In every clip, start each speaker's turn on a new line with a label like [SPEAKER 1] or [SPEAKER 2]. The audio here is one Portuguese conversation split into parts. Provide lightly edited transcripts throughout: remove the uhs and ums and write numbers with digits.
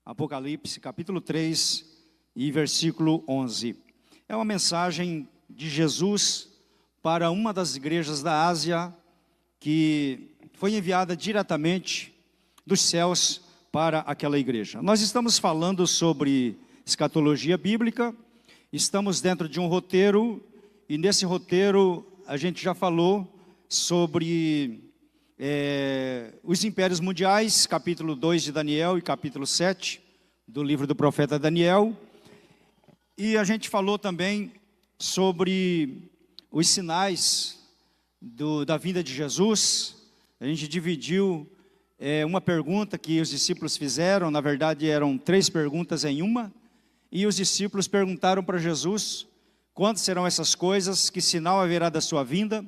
[SPEAKER 1] Apocalipse, capítulo 3 e versículo 11. É uma mensagem de Jesus para uma das igrejas da Ásia, que foi enviada diretamente dos céus para aquela igreja. Nós estamos falando sobre escatologia bíblica, estamos dentro de um roteiro, e nesse roteiro a gente já falou sobre os impérios mundiais, capítulo 2 de Daniel e capítulo 7 do livro do profeta Daniel. E a gente falou também sobre os sinais da vinda de Jesus. A gente dividiu uma pergunta que os discípulos fizeram, na verdade eram 3 perguntas em uma, e os discípulos perguntaram para Jesus: quando serão essas coisas, que sinal haverá da sua vinda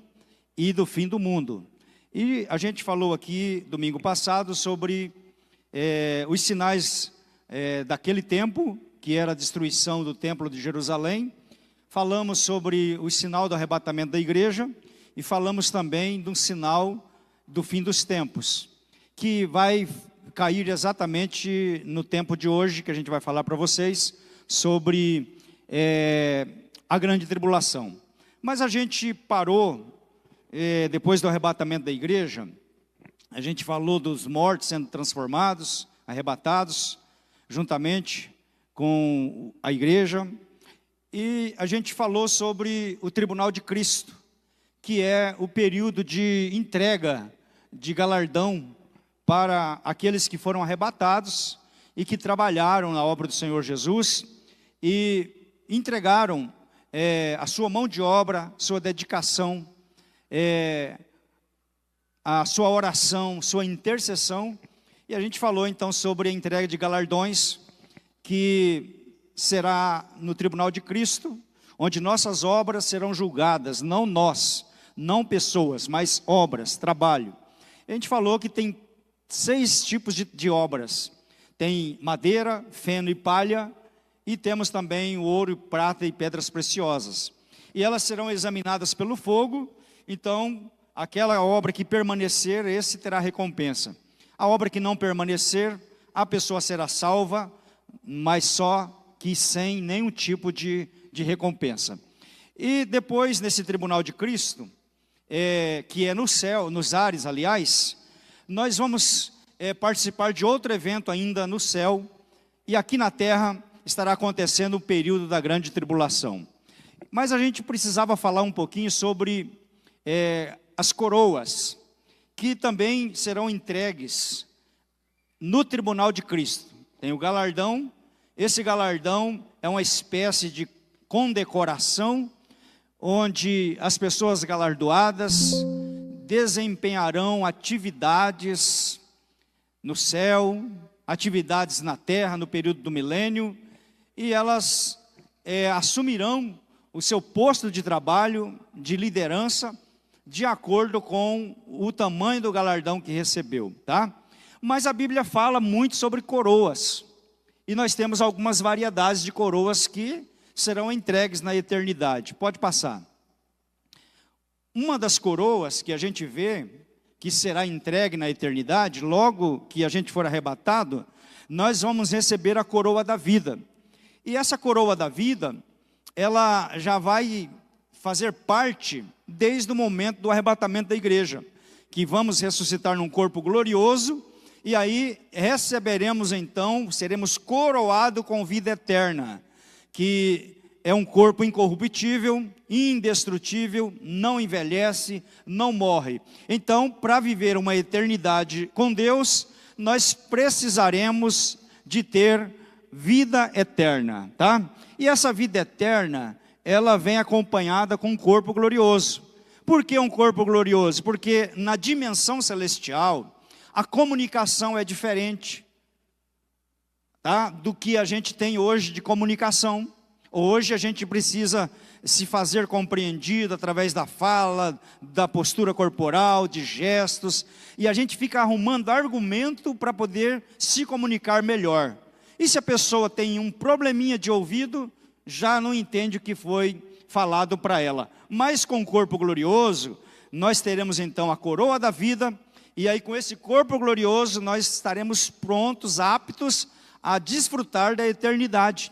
[SPEAKER 1] e do fim do mundo? E a gente falou aqui, domingo passado, sobre os sinais daquele tempo, que era a destruição do templo de Jerusalém. Falamos sobre o sinal do arrebatamento da igreja, e falamos também do sinal do fim dos tempos, que vai cair exatamente no tempo de hoje, que a gente vai falar para vocês, sobre a grande tribulação. Mas a gente parou, depois do arrebatamento da igreja, a gente falou dos mortos sendo transformados, arrebatados, juntamente com a igreja, e a gente falou sobre o tribunal de Cristo, que é o período de entrega de galardão para aqueles que foram arrebatados e que trabalharam na obra do Senhor Jesus e entregaram a sua mão de obra, sua dedicação, a sua oração, sua intercessão. E a gente falou então sobre a entrega de galardões, que será no tribunal de Cristo, onde nossas obras serão julgadas, não nós, não pessoas, mas obras, trabalho. A gente falou que tem 6 tipos de obras: tem madeira, feno e palha, e temos também o ouro, prata e pedras preciosas, e elas serão examinadas pelo fogo. Então aquela obra que permanecer, esse terá recompensa. A obra que não permanecer, a pessoa será salva, mas só que sem nenhum tipo de recompensa. E depois, nesse tribunal de Cristo, que é no céu, nos ares, aliás, nós vamos participar de outro evento ainda no céu, e aqui na terra estará acontecendo o período da grande tribulação. Mas a gente precisava falar um pouquinho sobre as coroas, que também serão entregues no tribunal de Cristo. Tem o galardão. Esse galardão é uma espécie de condecoração, onde as pessoas galardoadas desempenharão atividades no céu, atividades na terra no período do milênio, e elas assumirão o seu posto de trabalho, de liderança, de acordo com o tamanho do galardão que recebeu, tá? Mas a Bíblia fala muito sobre coroas, e nós temos algumas variedades de coroas que serão entregues na eternidade. Pode passar. Uma das coroas que a gente vê que será entregue na eternidade, logo que a gente for arrebatado, nós vamos receber a coroa da vida. E essa coroa da vida, ela já vai fazer parte desde o momento do arrebatamento da igreja, que vamos ressuscitar num corpo glorioso, e aí receberemos então, seremos coroados com vida eterna, que é um corpo incorruptível, indestrutível, não envelhece, não morre. Então, para viver uma eternidade com Deus, nós precisaremos de ter vida eterna, tá? E essa vida eterna, ela vem acompanhada com um corpo glorioso. Por que um corpo glorioso? Porque na dimensão celestial, a comunicação é diferente, tá? Do que a gente tem hoje de comunicação. Hoje a gente precisa se fazer compreendido através da fala, da postura corporal, de gestos, e a gente fica arrumando argumento para poder se comunicar melhor. E se a pessoa tem um probleminha de ouvido, já não entende o que foi falado para ela. Mas com o corpo glorioso, nós teremos então a coroa da vida, e aí com esse corpo glorioso nós estaremos prontos, aptos a desfrutar da eternidade.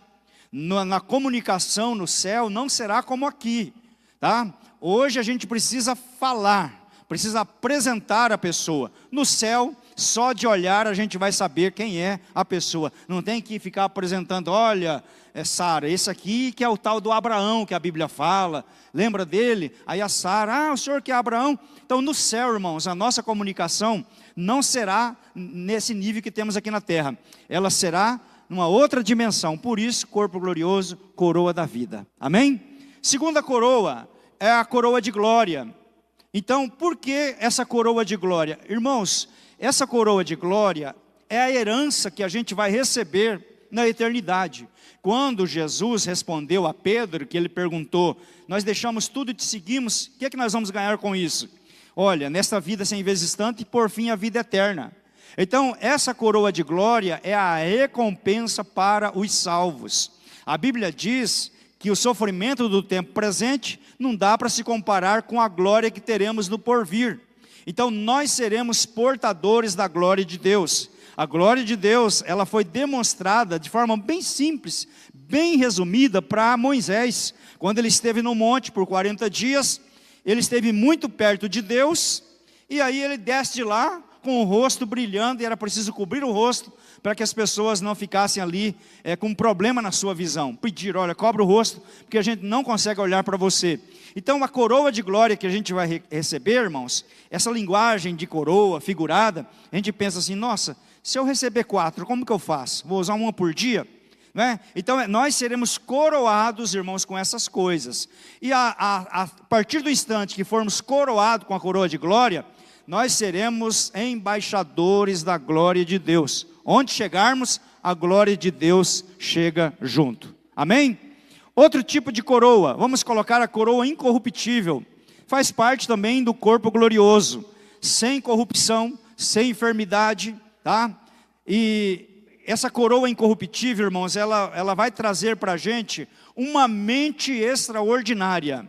[SPEAKER 1] Na comunicação no céu não será como aqui, tá? Hoje a gente precisa falar, precisa apresentar a pessoa. No céu, só de olhar a gente vai saber quem é a pessoa. Não tem que ficar apresentando, olha, Sara, esse aqui que é o tal do Abraão que a Bíblia fala. Lembra dele? Aí a Sara, o senhor que é Abraão? Então no céu, irmãos, a nossa comunicação não será nesse nível que temos aqui na terra. Ela será numa outra dimensão. Por isso, corpo glorioso, coroa da vida. Amém? Segunda coroa é a coroa de glória. Então, por que essa coroa de glória? Irmãos, essa coroa de glória é a herança que a gente vai receber na eternidade. Quando Jesus respondeu a Pedro, que ele perguntou, nós deixamos tudo e te seguimos, o que é que nós vamos ganhar com isso? Olha, nesta vida sem vezes tanto e por fim a vida eterna. Então, essa coroa de glória é a recompensa para os salvos. A Bíblia diz que o sofrimento do tempo presente não dá para se comparar com a glória que teremos no porvir. Então, nós seremos portadores da glória de Deus. A glória de Deus, ela foi demonstrada de forma bem simples, bem resumida para Moisés. Quando ele esteve no monte por 40 dias, ele esteve muito perto de Deus, e aí ele desce de lá, com o rosto brilhando, e era preciso cobrir o rosto, para que as pessoas não ficassem ali com um problema na sua visão. Pedir, olha, cobre o rosto, porque a gente não consegue olhar para você. Então a coroa de glória que a gente vai receber, irmãos, essa linguagem de coroa, figurada, a gente pensa assim, nossa, se eu receber 4, como que eu faço? Vou usar uma por dia? Né? Então nós seremos coroados, irmãos, com essas coisas. E a partir do instante que formos coroados com a coroa de glória, nós seremos embaixadores da glória de Deus. Onde chegarmos, a glória de Deus chega junto. Amém? Outro tipo de coroa, vamos colocar a coroa incorruptível. Faz parte também do corpo glorioso, sem corrupção, sem enfermidade, tá? E essa coroa incorruptível, irmãos, ela vai trazer para a gente uma mente extraordinária.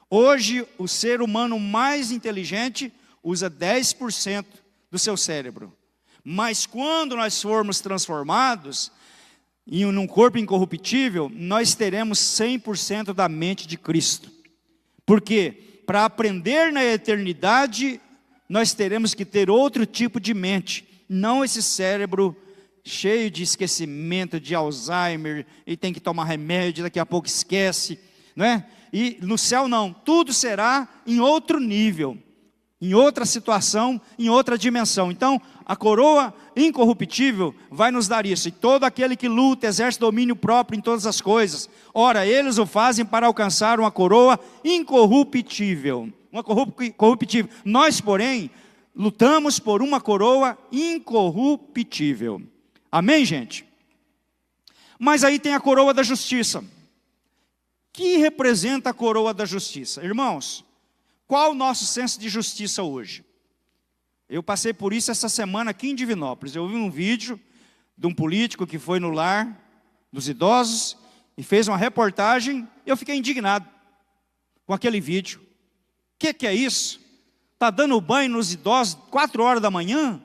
[SPEAKER 1] Hoje, o ser humano mais inteligente usa 10% do seu cérebro. Mas quando nós formos transformados em um corpo incorruptível, nós teremos 100% da mente de Cristo. Porque para aprender na eternidade, nós teremos que ter outro tipo de mente, não esse cérebro cheio de esquecimento, de Alzheimer, e tem que tomar remédio, daqui a pouco esquece, não é? E no céu não, tudo será em outro nível, em outra situação, em outra dimensão. Então, a coroa incorruptível vai nos dar isso. E todo aquele que luta, exerce domínio próprio em todas as coisas, ora, eles o fazem para alcançar uma coroa incorruptível. Uma corruptível. Nós, porém, lutamos por uma coroa incorruptível. Amém, gente? Mas aí tem a coroa da justiça. Que representa a coroa da justiça? Irmãos, qual o nosso senso de justiça hoje? Eu passei por isso essa semana aqui em Divinópolis. Eu vi um vídeo de um político que foi no lar dos idosos e fez uma reportagem. Eu fiquei indignado com aquele vídeo. O que é isso? Está dando banho nos idosos 4 horas da manhã?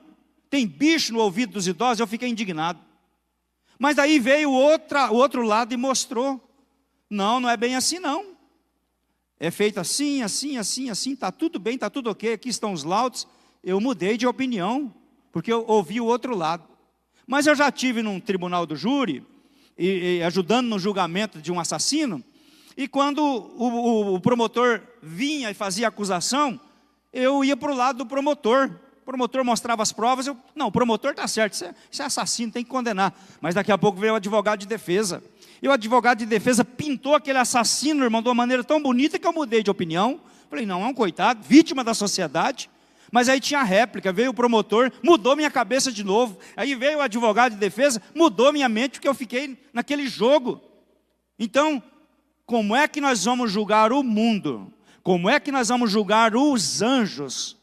[SPEAKER 1] Tem bicho no ouvido dos idosos? Eu fiquei indignado. Mas daí veio o outro lado e mostrou. Não é bem assim não. É feito assim, assim, assim, assim, está tudo bem, está tudo ok, aqui estão os laudos. Eu mudei de opinião, porque eu ouvi o outro lado. Mas eu já estive num tribunal do júri, e ajudando no julgamento de um assassino, e quando o promotor vinha e fazia acusação, eu ia para o lado do promotor. O promotor mostrava as provas, não, o promotor está certo, isso é assassino, tem que condenar. Mas daqui a pouco veio o advogado de defesa. E o advogado de defesa pintou aquele assassino, irmão, de uma maneira tão bonita que eu mudei de opinião. Falei, não, é um coitado, vítima da sociedade. Mas aí tinha réplica, veio o promotor, mudou minha cabeça de novo. Aí veio o advogado de defesa, mudou minha mente, porque eu fiquei naquele jogo. Então, como é que nós vamos julgar o mundo? Como é que nós vamos julgar os anjos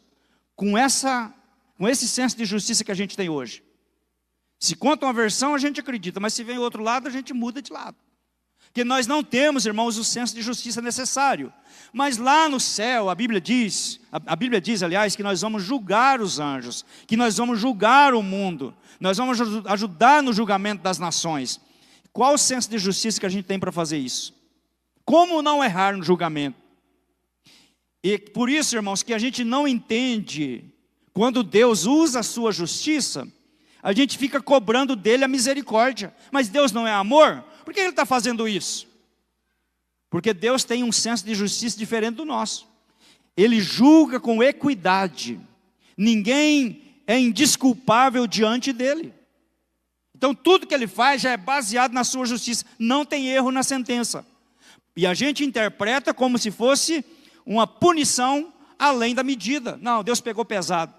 [SPEAKER 1] com esse senso de justiça que a gente tem hoje? Se conta uma versão, a gente acredita, mas se vem o outro lado, a gente muda de lado. Que nós não temos, irmãos, o senso de justiça necessário. Mas lá no céu, a Bíblia diz, aliás, que nós vamos julgar os anjos, que nós vamos julgar o mundo, nós vamos ajudar no julgamento das nações. Qual o senso de justiça que a gente tem para fazer isso? Como não errar no julgamento? E por isso, irmãos, que a gente não entende, quando Deus usa a sua justiça, a gente fica cobrando dele a misericórdia. Mas Deus não é amor? Por que ele está fazendo isso? Porque Deus tem um senso de justiça diferente do nosso. Ele julga com equidade. Ninguém é indesculpável diante dele. Então tudo que ele faz já é baseado na sua justiça. Não tem erro na sentença. E a gente interpreta como se fosse uma punição além da medida. Não, Deus pegou pesado.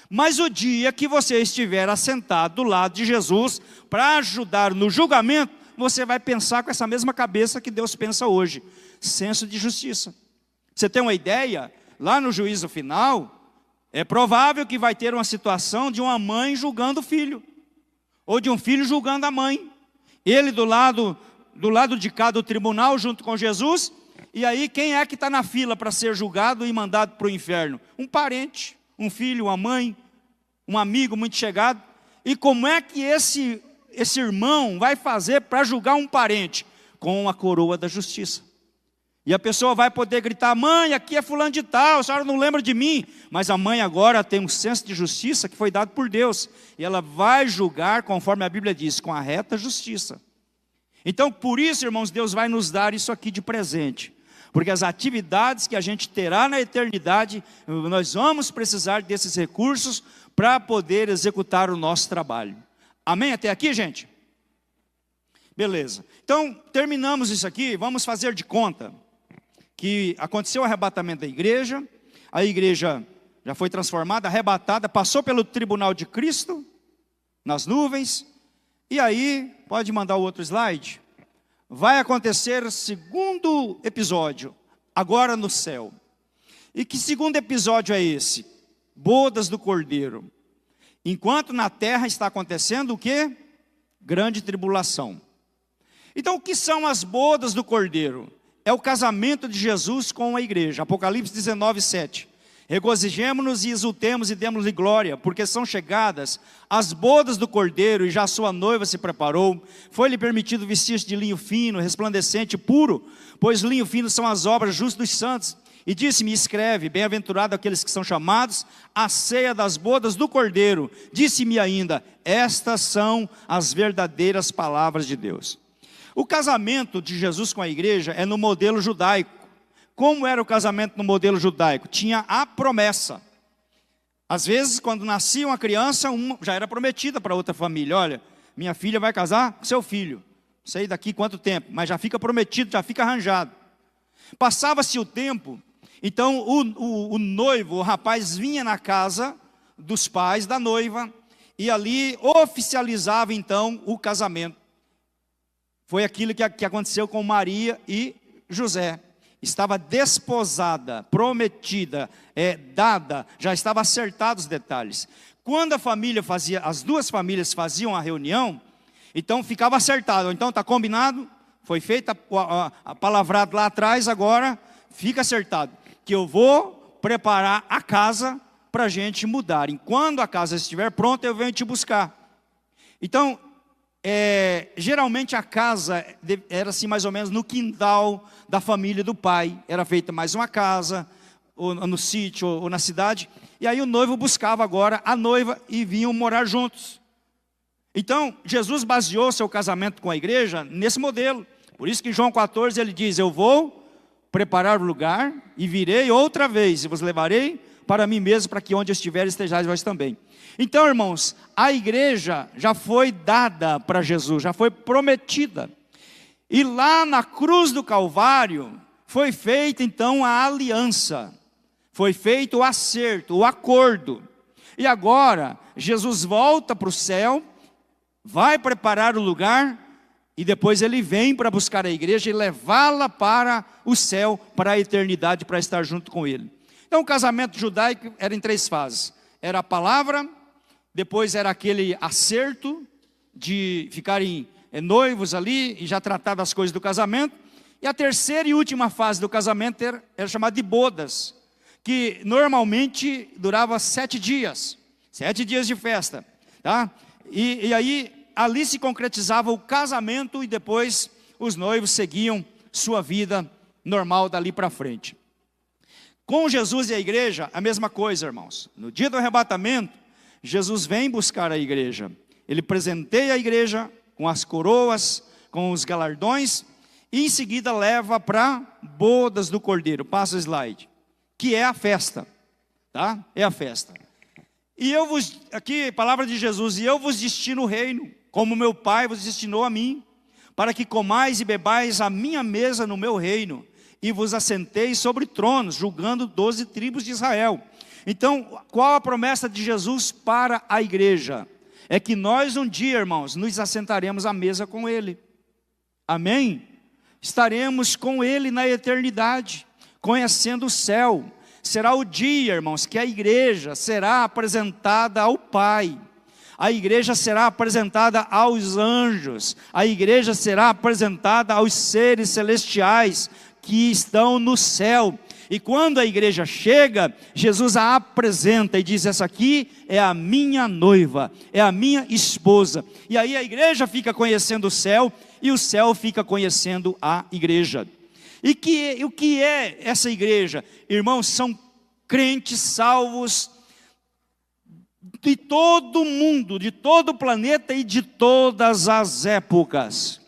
[SPEAKER 1] Mas o dia que você estiver assentado do lado de Jesus para ajudar no julgamento, você vai pensar com essa mesma cabeça que Deus pensa hoje. Senso de justiça. Você tem uma ideia? Lá no juízo final, é provável que vai ter uma situação de uma mãe julgando o filho. Ou de um filho julgando a mãe. Ele do lado de cá do tribunal, junto com Jesus. E aí, quem é que está na fila para ser julgado e mandado para o inferno? Um parente, um filho, uma mãe, um amigo muito chegado. E como é que esse irmão vai fazer para julgar um parente? Com a coroa da justiça. E a pessoa vai poder gritar: mãe, aqui é fulano de tal, a senhora não lembra de mim. Mas a mãe agora tem um senso de justiça que foi dado por Deus. E ela vai julgar, conforme a Bíblia diz, com a reta justiça. Então, por isso, irmãos, Deus vai nos dar isso aqui de presente. Porque as atividades que a gente terá na eternidade, nós vamos precisar desses recursos para poder executar o nosso trabalho. Amém? Até aqui, gente? Beleza. Então, terminamos isso aqui, vamos fazer de conta que aconteceu o arrebatamento da igreja, a igreja já foi transformada, arrebatada, passou pelo tribunal de Cristo, nas nuvens, e aí, pode mandar o outro slide, vai acontecer o segundo episódio, agora no céu. E que segundo episódio é esse? Bodas do Cordeiro. Enquanto na terra está acontecendo o quê? Grande tribulação. Então, o que são as bodas do Cordeiro? É o casamento de Jesus com a igreja. Apocalipse 19, 7. Regozijemo-nos e exultemos e demos-lhe glória, porque são chegadas as bodas do Cordeiro, e já sua noiva se preparou. Foi-lhe permitido vestir-se de linho fino, resplandecente, puro, pois linho fino são as obras justas dos santos. E disse-me: escreve, bem-aventurado aqueles que são chamados à ceia das bodas do Cordeiro. Disse-me ainda: estas são as verdadeiras palavras de Deus. O casamento de Jesus com a igreja é no modelo judaico. Como era o casamento no modelo judaico? Tinha a promessa. Às vezes, quando nascia uma criança, uma já era prometida para outra família. Olha, minha filha vai casar com seu filho. Não sei daqui quanto tempo, mas já fica prometido, já fica arranjado. Passava-se o tempo, então o noivo, o rapaz, vinha na casa dos pais da noiva, e ali oficializava então o casamento. Foi aquilo que aconteceu com Maria e José. Estava desposada, prometida, dada, já estava acertados os detalhes. Quando a família fazia, as duas famílias faziam a reunião, então ficava acertado. Então está combinado, foi feita a palavrado lá atrás, agora fica acertado. Que eu vou preparar a casa para a gente mudar. E quando a casa estiver pronta, eu venho te buscar. Então, geralmente a casa era assim mais ou menos no quintal da família do pai. Era feita mais uma casa, ou no sítio, ou na cidade. E aí o noivo buscava agora a noiva e vinham morar juntos. Então, Jesus baseou seu casamento com a igreja nesse modelo. Por isso que em João 14 ele diz: eu vou preparar o lugar e virei outra vez e vos levarei para mim mesmo, para que onde eu estiver estejais vós também. Então, irmãos, a igreja já foi dada para Jesus, já foi prometida. E lá na cruz do Calvário, foi feita então a aliança. Foi feito o acerto, o acordo. E agora, Jesus volta para o céu, vai preparar o lugar, e depois ele vem para buscar a igreja e levá-la para o céu, para a eternidade, para estar junto com ele. Então, o casamento judaico era em 3 fases. Era a palavra, depois era aquele acerto de ficarem noivos ali, e já tratava as coisas do casamento. E a terceira e última fase do casamento era chamada de bodas, que normalmente durava 7 dias. 7 dias de festa, tá? E aí, ali se concretizava o casamento e depois os noivos seguiam sua vida normal dali para frente. Com Jesus e a igreja, a mesma coisa, irmãos. No dia do arrebatamento, Jesus vem buscar a igreja. Ele presenteia a igreja com as coroas, com os galardões, e em seguida leva para bodas do Cordeiro. Passa o slide. Que é a festa, tá? É a festa. E aqui, palavra de Jesus, e eu vos destino o reino, como meu Pai vos destinou a mim, para que comais e bebais a minha mesa no meu reino, e vos assenteis sobre tronos, julgando 12 tribos de Israel. Então, qual a promessa de Jesus para a igreja? É que nós um dia, irmãos, nos assentaremos à mesa com Ele. Amém? Estaremos com Ele na eternidade, conhecendo o céu. Será o dia, irmãos, que a igreja será apresentada ao Pai. A igreja será apresentada aos anjos. A igreja será apresentada aos seres celestiais que estão no céu. E quando a igreja chega, Jesus a apresenta e diz: essa aqui é a minha noiva, é a minha esposa. E aí a igreja fica conhecendo o céu e o céu fica conhecendo a igreja. E o que é essa igreja? Irmãos, são crentes salvos de todo o mundo, de todo o planeta e de todas as épocas,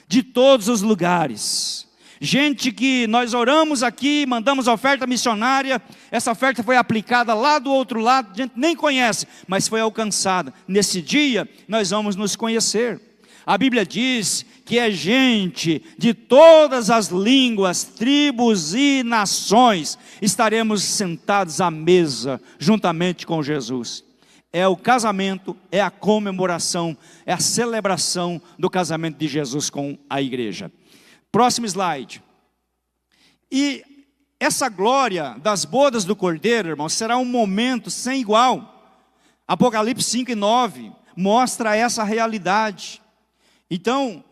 [SPEAKER 1] de todos os lugares. Gente que nós oramos aqui, mandamos oferta missionária, essa oferta foi aplicada lá do outro lado, a gente nem conhece, mas foi alcançada. Nesse dia nós vamos nos conhecer. A Bíblia diz que é gente de todas as línguas, tribos e nações, estaremos sentados à mesa juntamente com Jesus. É o casamento, é a comemoração, é a celebração do casamento de Jesus com a igreja. Próximo slide. E essa glória das bodas do Cordeiro, irmãos, será um momento sem igual. Apocalipse 5 e 9 mostra essa realidade. Então,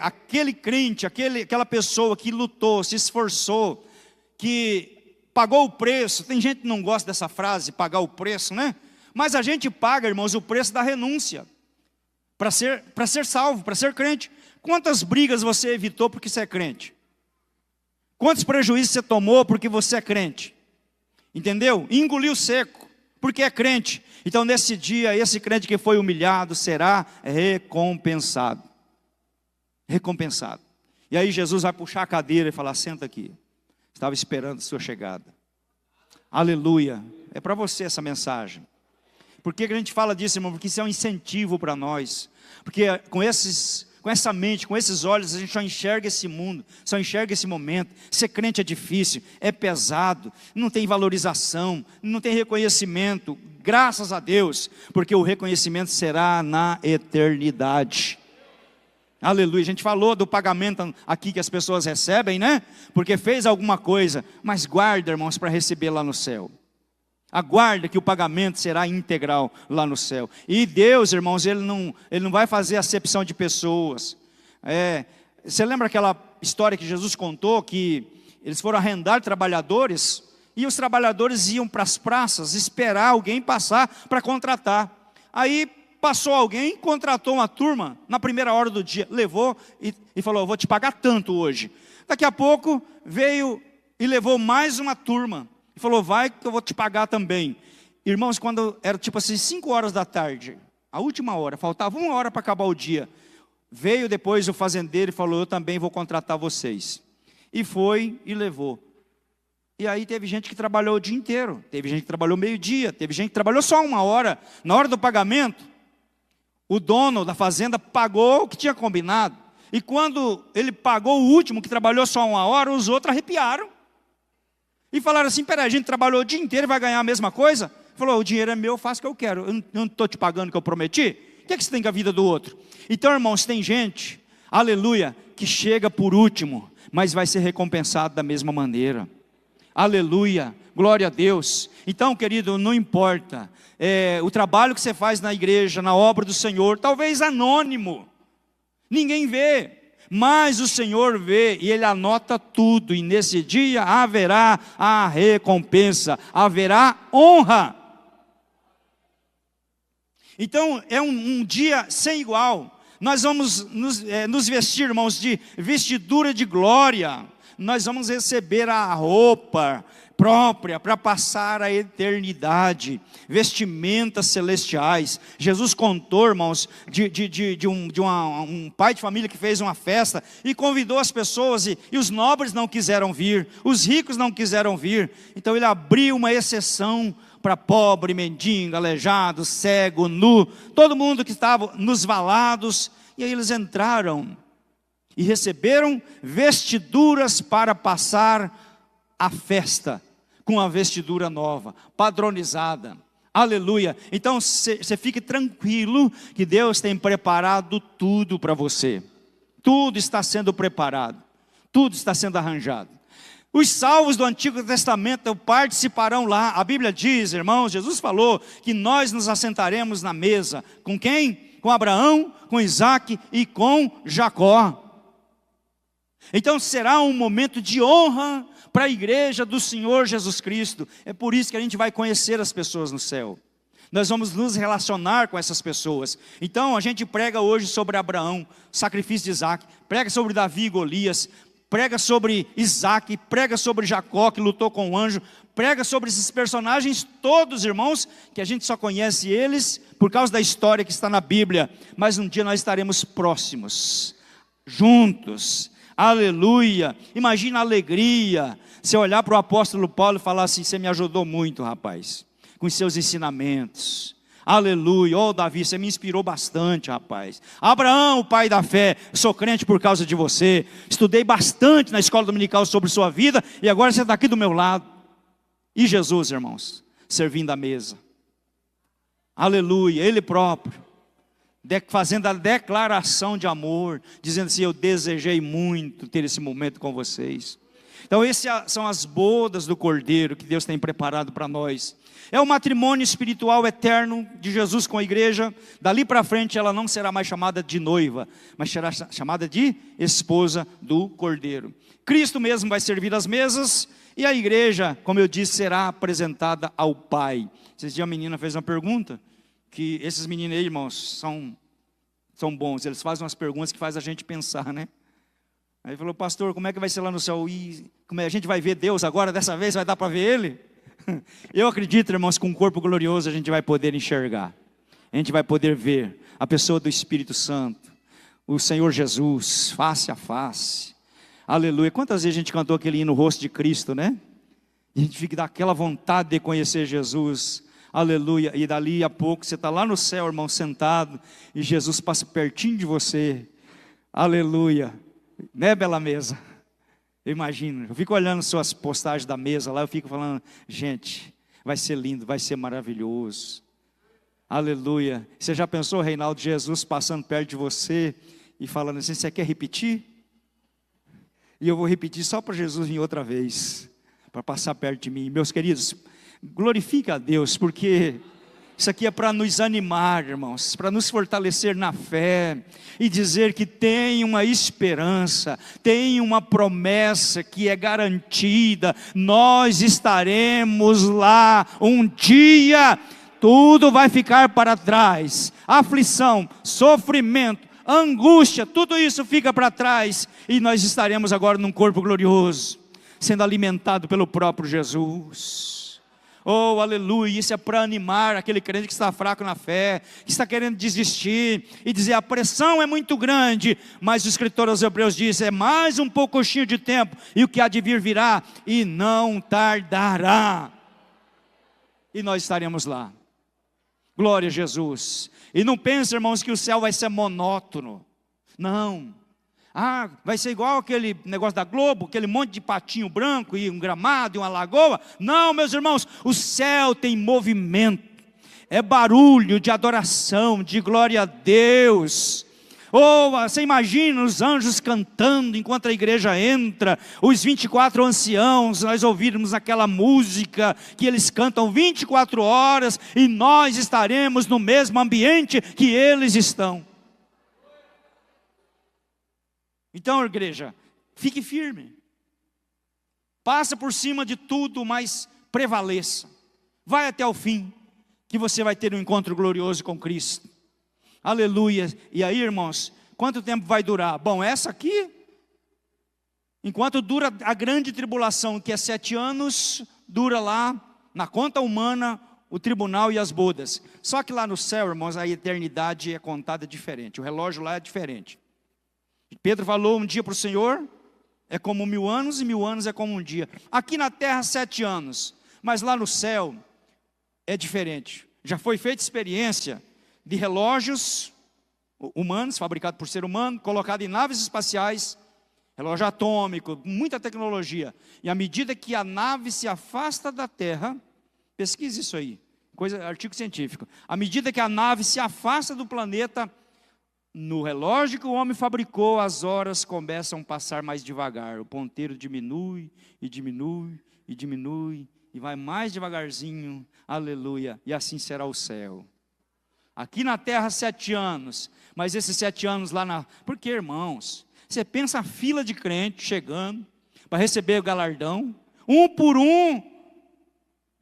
[SPEAKER 1] aquele crente, aquela pessoa que lutou, se esforçou, que pagou o preço. Tem gente que não gosta dessa frase, pagar o preço, né? Mas a gente paga, irmãos, o preço da renúncia, para ser salvo, para ser crente. Quantas brigas você evitou porque você é crente? Quantos prejuízos você tomou porque você é crente? Entendeu? Engoliu seco, porque é crente. Então nesse dia, esse crente que foi humilhado será recompensado. Recompensado. E aí Jesus vai puxar a cadeira e falar: senta aqui. Estava esperando a sua chegada. Aleluia. É para você essa mensagem. Por que a gente fala disso, irmão? Porque isso é um incentivo para nós. Porque com essa mente, com esses olhos, a gente só enxerga esse mundo, só enxerga esse momento. Ser crente é difícil, é pesado, não tem valorização, não tem reconhecimento. Graças a Deus, porque o reconhecimento será na eternidade. Aleluia. A gente falou do pagamento aqui que as pessoas recebem, né? Porque fez alguma coisa, mas guarda, irmãos, para receber lá no céu. Aguarda que o pagamento será integral lá no céu. E Deus, irmãos, Ele não vai fazer acepção de pessoas. Você lembra aquela história que Jesus contou, que eles foram arrendar trabalhadores, e os trabalhadores iam para as praças esperar alguém passar para contratar. Aí passou alguém, contratou uma turma na primeira hora do dia, levou e falou: eu vou te pagar tanto hoje. Daqui a pouco veio e levou mais uma turma. E falou: vai que eu vou te pagar também. Irmãos, quando era tipo assim 5 horas da tarde, a última hora, faltava 1 hora para acabar o dia, veio depois o fazendeiro e falou: eu também vou contratar vocês. E foi e levou. E aí teve gente que trabalhou o dia inteiro, teve gente que trabalhou meio-dia, teve gente que trabalhou só 1 hora. Na hora do pagamento, o dono da fazenda pagou o que tinha combinado. E quando ele pagou o último, que trabalhou só 1 hora, os outros arrepiaram. E falaram assim: peraí, a gente trabalhou o dia inteiro e vai ganhar a mesma coisa? Falou: o dinheiro é meu, eu faço o que eu quero. Eu não estou te pagando o que eu prometi? O que é que você tem com a vida do outro? Então, irmãos, tem gente, aleluia, que chega por último, mas vai ser recompensado da mesma maneira. Aleluia, glória a Deus. Então, querido, não importa o trabalho que você faz na igreja, na obra do Senhor, talvez anônimo, Ninguém vê, mas o Senhor vê e Ele anota tudo. E nesse dia haverá a recompensa, haverá honra. Então é um dia sem igual. Nós vamos nos vestir, irmãos, de vestidura de glória. Nós vamos receber a roupa própria para passar a eternidade, vestimentas celestiais. Jesus contou, irmãos, de um pai de família que fez uma festa e convidou as pessoas, e os nobres não quiseram vir, os ricos não quiseram vir. Então ele abriu uma exceção para pobre, mendigo, aleijado, cego, nu, todo mundo que estava nos valados. E aí eles entraram e receberam vestiduras para passar a festa com a vestidura nova, padronizada. Aleluia. Então você fique tranquilo que Deus tem preparado tudo para você. Tudo está sendo preparado, tudo está sendo arranjado. Os salvos do Antigo Testamento participarão lá. A Bíblia diz, irmãos, Jesus falou que nós nos assentaremos na mesa. Com quem? Com Abraão, com Isaac e com Jacó. Então será um momento de honra para a igreja do Senhor Jesus Cristo. É por isso que a gente vai conhecer as pessoas no céu. Nós vamos nos relacionar com essas pessoas. Então a gente prega hoje sobre Abraão, sacrifício de Isaac, prega sobre Davi e Golias, prega sobre Isaac, prega sobre Jacó que lutou com o anjo, prega sobre esses personagens todos, irmãos, que a gente só conhece eles por causa da história que está na Bíblia. Mas um dia nós estaremos próximos, juntos. Aleluia. Imagina a alegria, você olhar para o apóstolo Paulo e falar assim: você me ajudou muito, rapaz, com os seus ensinamentos. Aleluia. Oh, Davi, você me inspirou bastante, rapaz. Abraão, o pai da fé, sou crente por causa de você. Estudei bastante na escola dominical sobre sua vida e agora você está aqui do meu lado. E Jesus, irmãos, servindo a mesa. Aleluia. Ele próprio fazendo a declaração de amor, dizendo assim: eu desejei muito ter esse momento com vocês. Então essas são as bodas do Cordeiro que Deus tem preparado para nós. É o matrimônio espiritual eterno de Jesus com a igreja. Dali para frente ela não será mais chamada de noiva, mas será chamada de esposa do Cordeiro. Cristo mesmo vai servir as mesas e a igreja, como eu disse, será apresentada ao Pai. Esses dias a menina fez uma pergunta, que esses meninos aí, irmãos, são bons. Eles fazem umas perguntas que fazem a gente pensar, né? Aí falou: pastor, como é que vai ser lá no céu? E como a gente vai ver Deus agora, dessa vez vai dar para ver Ele? Eu acredito, irmãos, que com um corpo glorioso a gente vai poder enxergar. A gente vai poder ver a pessoa do Espírito Santo, o Senhor Jesus, face a face. Aleluia. Quantas vezes a gente cantou aquele hino, Rosto de Cristo, né? E a gente fica daquela vontade de conhecer Jesus. Aleluia. E dali a pouco você está lá no céu, irmão, sentado, e Jesus passa pertinho de você. Aleluia. Né, bela mesa? Eu imagino, eu fico olhando suas postagens da mesa lá, eu fico falando: gente, vai ser lindo, vai ser maravilhoso. Aleluia. Você já pensou, Reinaldo, Jesus passando perto de você e falando assim: você quer repetir? E eu vou repetir só para Jesus vir outra vez, para passar perto de mim. Meus queridos, glorifica a Deus, porque isso aqui é para nos animar, irmãos, para nos fortalecer na fé e dizer que tem uma esperança, tem uma promessa que é garantida. Nós estaremos lá um dia, tudo vai ficar para trás. Aflição, sofrimento, angústia, tudo isso fica para trás e nós estaremos agora num corpo glorioso, sendo alimentado pelo próprio Jesus. Oh, aleluia. Isso é para animar aquele crente que está fraco na fé, que está querendo desistir e dizer: a pressão é muito grande, mas o escritor aos Hebreus diz: é mais um pouquinho de tempo e o que há de vir virá e não tardará. E nós estaremos lá. Glória a Jesus. E não pense, irmãos, que o céu vai ser monótono. Não. Vai ser igual aquele negócio da Globo, aquele monte de patinho branco e um gramado e uma lagoa. Não, meus irmãos, o céu tem movimento, é barulho de adoração, de glória a Deus. Você imagina os anjos cantando enquanto a igreja entra, os 24 anciãos, nós ouvirmos aquela música que eles cantam 24 horas e nós estaremos no mesmo ambiente que eles estão. Então, igreja, fique firme. Passa por cima de tudo, mas prevaleça. Vai até o fim, que você vai ter um encontro glorioso com Cristo. Aleluia. E aí, irmãos, quanto tempo vai durar? Bom, essa aqui, enquanto dura a grande tribulação, que é 7 anos, dura lá, na conta humana, o tribunal e as bodas. Só que lá no céu, irmãos, a eternidade é contada diferente. O relógio lá é diferente. Pedro falou um dia para o Senhor, é como 1000 anos, e 1000 anos é como um dia. Aqui na terra, 7 anos. Mas lá no céu, é diferente. Já foi feita experiência de relógios humanos, fabricados por ser humano, colocados em naves espaciais, relógio atômico, muita tecnologia. E à medida que a nave se afasta da terra, pesquise isso aí, artigo científico. À medida que a nave se afasta do planeta, no relógio que o homem fabricou, as horas começam a passar mais devagar. O ponteiro diminui, e diminui, e diminui, e vai mais devagarzinho, aleluia, e assim será o céu. Aqui na terra 7 anos, mas esses 7 anos lá na... Porque, irmãos, você pensa a fila de crentes chegando para receber o galardão, um por um,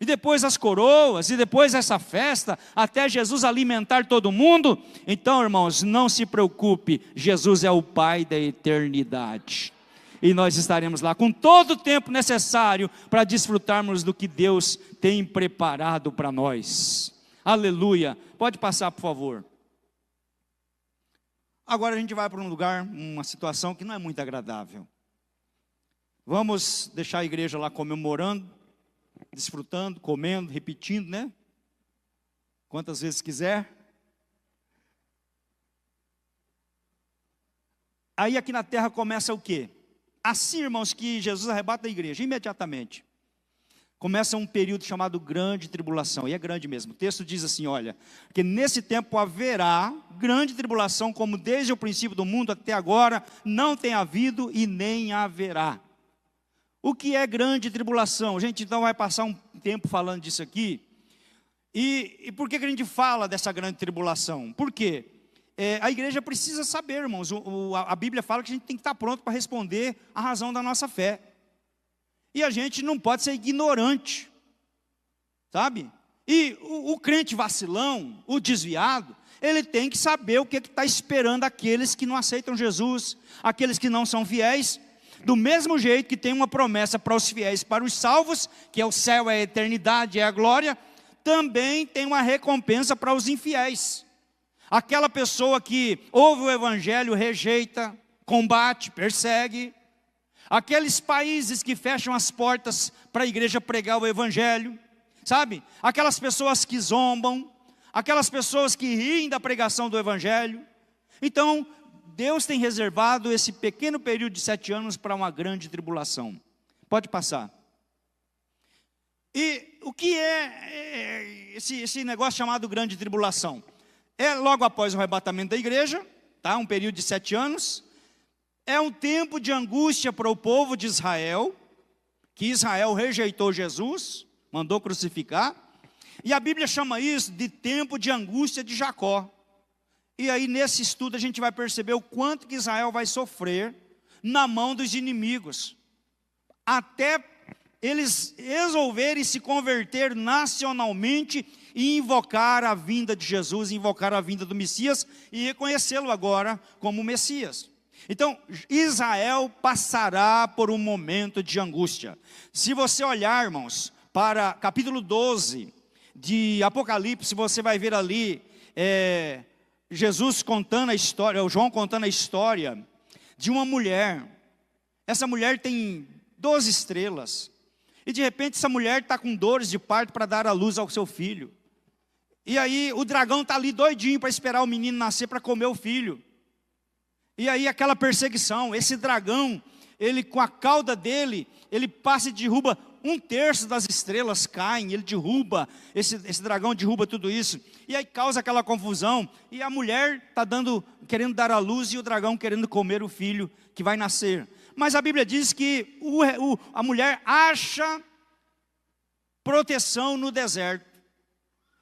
[SPEAKER 1] e depois as coroas, e depois essa festa, até Jesus alimentar todo mundo. Então, irmãos, não se preocupe, Jesus é o Pai da eternidade. E nós estaremos lá com todo o tempo necessário para desfrutarmos do que Deus tem preparado para nós. Aleluia. Pode passar, por favor. Agora a gente vai para um lugar, uma situação que não é muito agradável. Vamos deixar a igreja lá comemorando, desfrutando, comendo, repetindo, né? Quantas vezes quiser. Aí aqui na terra começa o quê? Assim, irmãos, que Jesus arrebata a igreja, imediatamente. Começa um período chamado grande tribulação, e é grande mesmo. O texto diz assim, olha, que nesse tempo haverá grande tribulação, como desde o princípio do mundo até agora, não tem havido e nem haverá. O que é grande tribulação? A gente então vai passar um tempo falando disso aqui. E por que a gente fala dessa grande tribulação? Por quê? A igreja precisa saber, irmãos, a Bíblia fala que a gente tem que estar pronto para responder a razão da nossa fé. E a gente não pode ser ignorante, sabe? E o crente vacilão, o desviado, ele tem que saber o que está esperando aqueles que não aceitam Jesus, aqueles que não são fiéis. Do mesmo jeito que tem uma promessa para os fiéis, para os salvos, que é o céu, é a eternidade, é a glória, também tem uma recompensa para os infiéis. Aquela pessoa que ouve o evangelho, rejeita, combate, persegue. Aqueles países que fecham as portas para a igreja pregar o evangelho, sabe? Aquelas pessoas que zombam, aquelas pessoas que riem da pregação do evangelho. Então, Deus tem reservado esse pequeno período de 7 anos para uma grande tribulação. Pode passar. E o que é esse negócio chamado grande tribulação? É logo após o arrebatamento da igreja, tá? Um período de 7 anos. É um tempo de angústia para o povo de Israel, que Israel rejeitou Jesus, mandou crucificar. E a Bíblia chama isso de tempo de angústia de Jacó. E aí nesse estudo a gente vai perceber o quanto que Israel vai sofrer na mão dos inimigos, até eles resolverem se converter nacionalmente e invocar a vinda de Jesus, invocar a vinda do Messias e reconhecê-lo agora como Messias. Então, Israel passará por um momento de angústia. Se você olhar, irmãos, para capítulo 12 de Apocalipse, você vai ver ali Jesus contando a história, ou João contando a história de uma mulher. Essa mulher tem 12 estrelas. E de repente essa mulher está com dores de parto para dar à luz ao seu filho. E aí o dragão está ali doidinho para esperar o menino nascer para comer o filho. E aí aquela perseguição, esse dragão, ele com a cauda dele, ele passa e derruba 1/3 das estrelas caem, ele derruba, esse dragão derruba tudo isso. E aí causa aquela confusão, e a mulher está querendo dar à luz, e o dragão querendo comer o filho que vai nascer. Mas a Bíblia diz que a mulher acha proteção no deserto.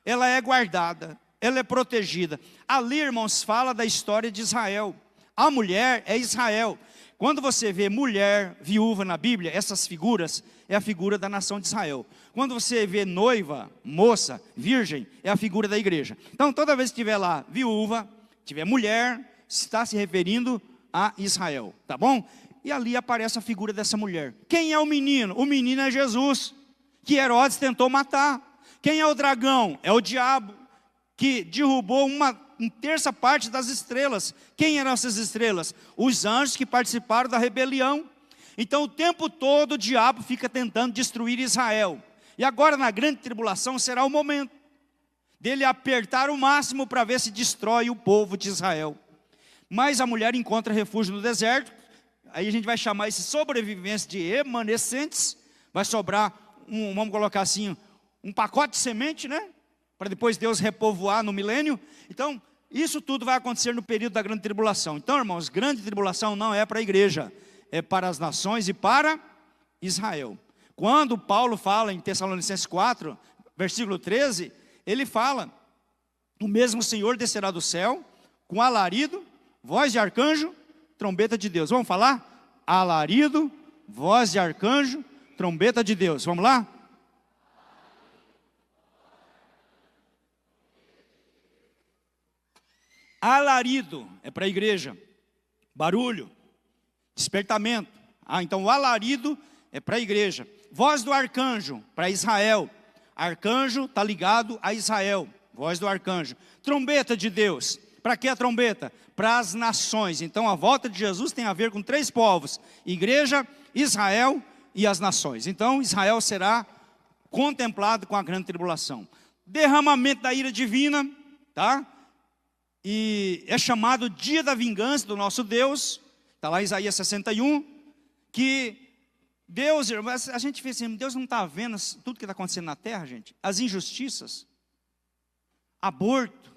[SPEAKER 1] Ela é guardada, ela é protegida. Ali, irmãos, fala da história de Israel. A mulher é Israel. Quando você vê mulher, viúva na Bíblia, essas figuras, é a figura da nação de Israel. Quando você vê noiva, moça, virgem, é a figura da igreja. Então, toda vez que tiver lá viúva, tiver mulher, está se referindo a Israel, tá bom? E ali aparece a figura dessa mulher. Quem é o menino? O menino é Jesus, que Herodes tentou matar. Quem é o dragão? É o diabo, que derrubou uma terça parte das estrelas. Quem eram essas estrelas? Os anjos que participaram da rebelião. Então o tempo todo o diabo fica tentando destruir Israel. E agora na grande tribulação será o momento dele apertar o máximo para ver se destrói o povo de Israel. Mas a mulher encontra refúgio no deserto. Aí a gente vai chamar esses sobreviventes de remanescentes. Vai sobrar, vamos colocar assim, um pacote de semente, né? Para depois Deus repovoar no milênio. Então, isso tudo vai acontecer no período da grande tribulação. Então, irmãos, grande tribulação não é para a igreja, é para as nações e para Israel. Quando Paulo fala em Tessalonicenses 4, versículo 13, ele fala: o mesmo Senhor descerá do céu, com alarido, voz de arcanjo, trombeta de Deus. Vamos falar? Alarido, voz de arcanjo, trombeta de Deus. Vamos lá? Alarido é para a igreja, barulho, despertamento. Então o alarido é para a igreja. Voz do arcanjo, para Israel. Arcanjo está ligado a Israel, voz do arcanjo. Trombeta de Deus, para que a trombeta? Para as nações. Então a volta de Jesus tem a ver com 3 povos: igreja, Israel e as nações. Então Israel será contemplado com a grande tribulação. Derramamento da ira divina, tá? E é chamado dia da vingança do nosso Deus. Está lá em Isaías 61, que Deus, a gente fez assim, Deus não está vendo tudo que está acontecendo na terra, gente? As injustiças, aborto,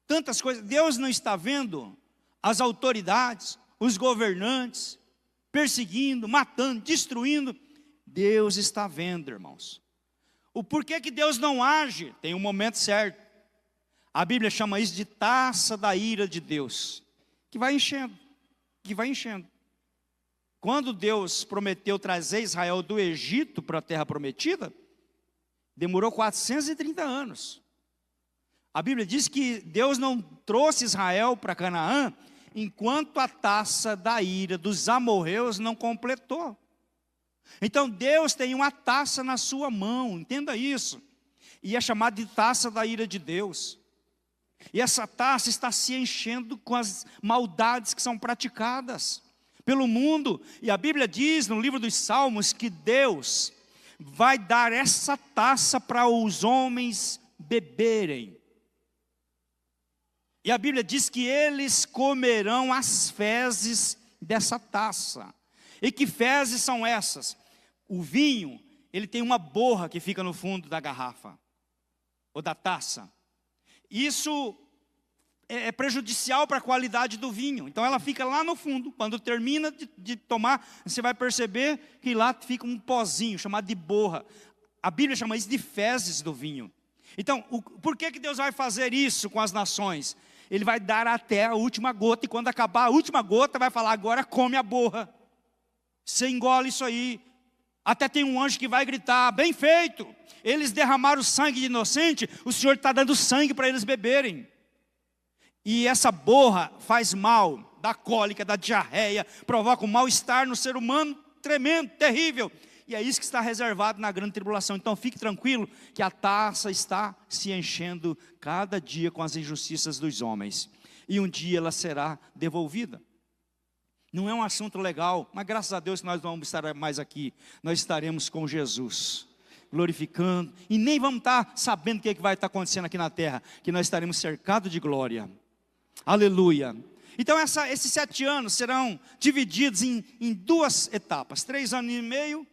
[SPEAKER 1] tantas coisas. Deus não está vendo as autoridades, os governantes, perseguindo, matando, destruindo? Deus está vendo, irmãos. O porquê que Deus não age? Tem um momento certo. A Bíblia chama isso de taça da ira de Deus, que vai enchendo, que vai enchendo. Quando Deus prometeu trazer Israel do Egito para a terra prometida, demorou 430 anos. A Bíblia diz que Deus não trouxe Israel para Canaã enquanto a taça da ira dos amorreus não completou. Então Deus tem uma taça na sua mão, entenda isso. E é chamada de taça da ira de Deus. E essa taça está se enchendo com as maldades que são praticadas pelo mundo. E a Bíblia diz no livro dos Salmos que Deus vai dar essa taça para os homens beberem. E a Bíblia diz que eles comerão as fezes dessa taça. E que fezes são essas? O vinho, ele tem uma borra que fica no fundo da garrafa ou da taça. Isso é prejudicial para a qualidade do vinho. Então ela fica lá no fundo. Quando termina de tomar, você vai perceber que lá fica um pozinho chamado de borra. A Bíblia chama isso de fezes do vinho. Então, por que Deus vai fazer isso com as nações? Ele vai dar até a última gota. E quando acabar a última gota, vai falar: agora come a borra. Você engole isso aí. Até tem um anjo que vai gritar: bem feito, eles derramaram sangue de inocente, o Senhor está dando sangue para eles beberem. E essa borra faz mal, dá cólica, dá diarreia, provoca um mal-estar no ser humano tremendo, terrível. E é isso que está reservado na grande tribulação. Então fique tranquilo que a taça está se enchendo cada dia com as injustiças dos homens. E um dia ela será devolvida. Não é um assunto legal, mas graças a Deus que nós não vamos estar mais aqui. Nós estaremos com Jesus, glorificando. E nem vamos estar sabendo o que vai estar acontecendo aqui na terra, que nós estaremos cercados de glória. Aleluia. Então esses 7 anos serão divididos em 2 etapas. 3 anos e meio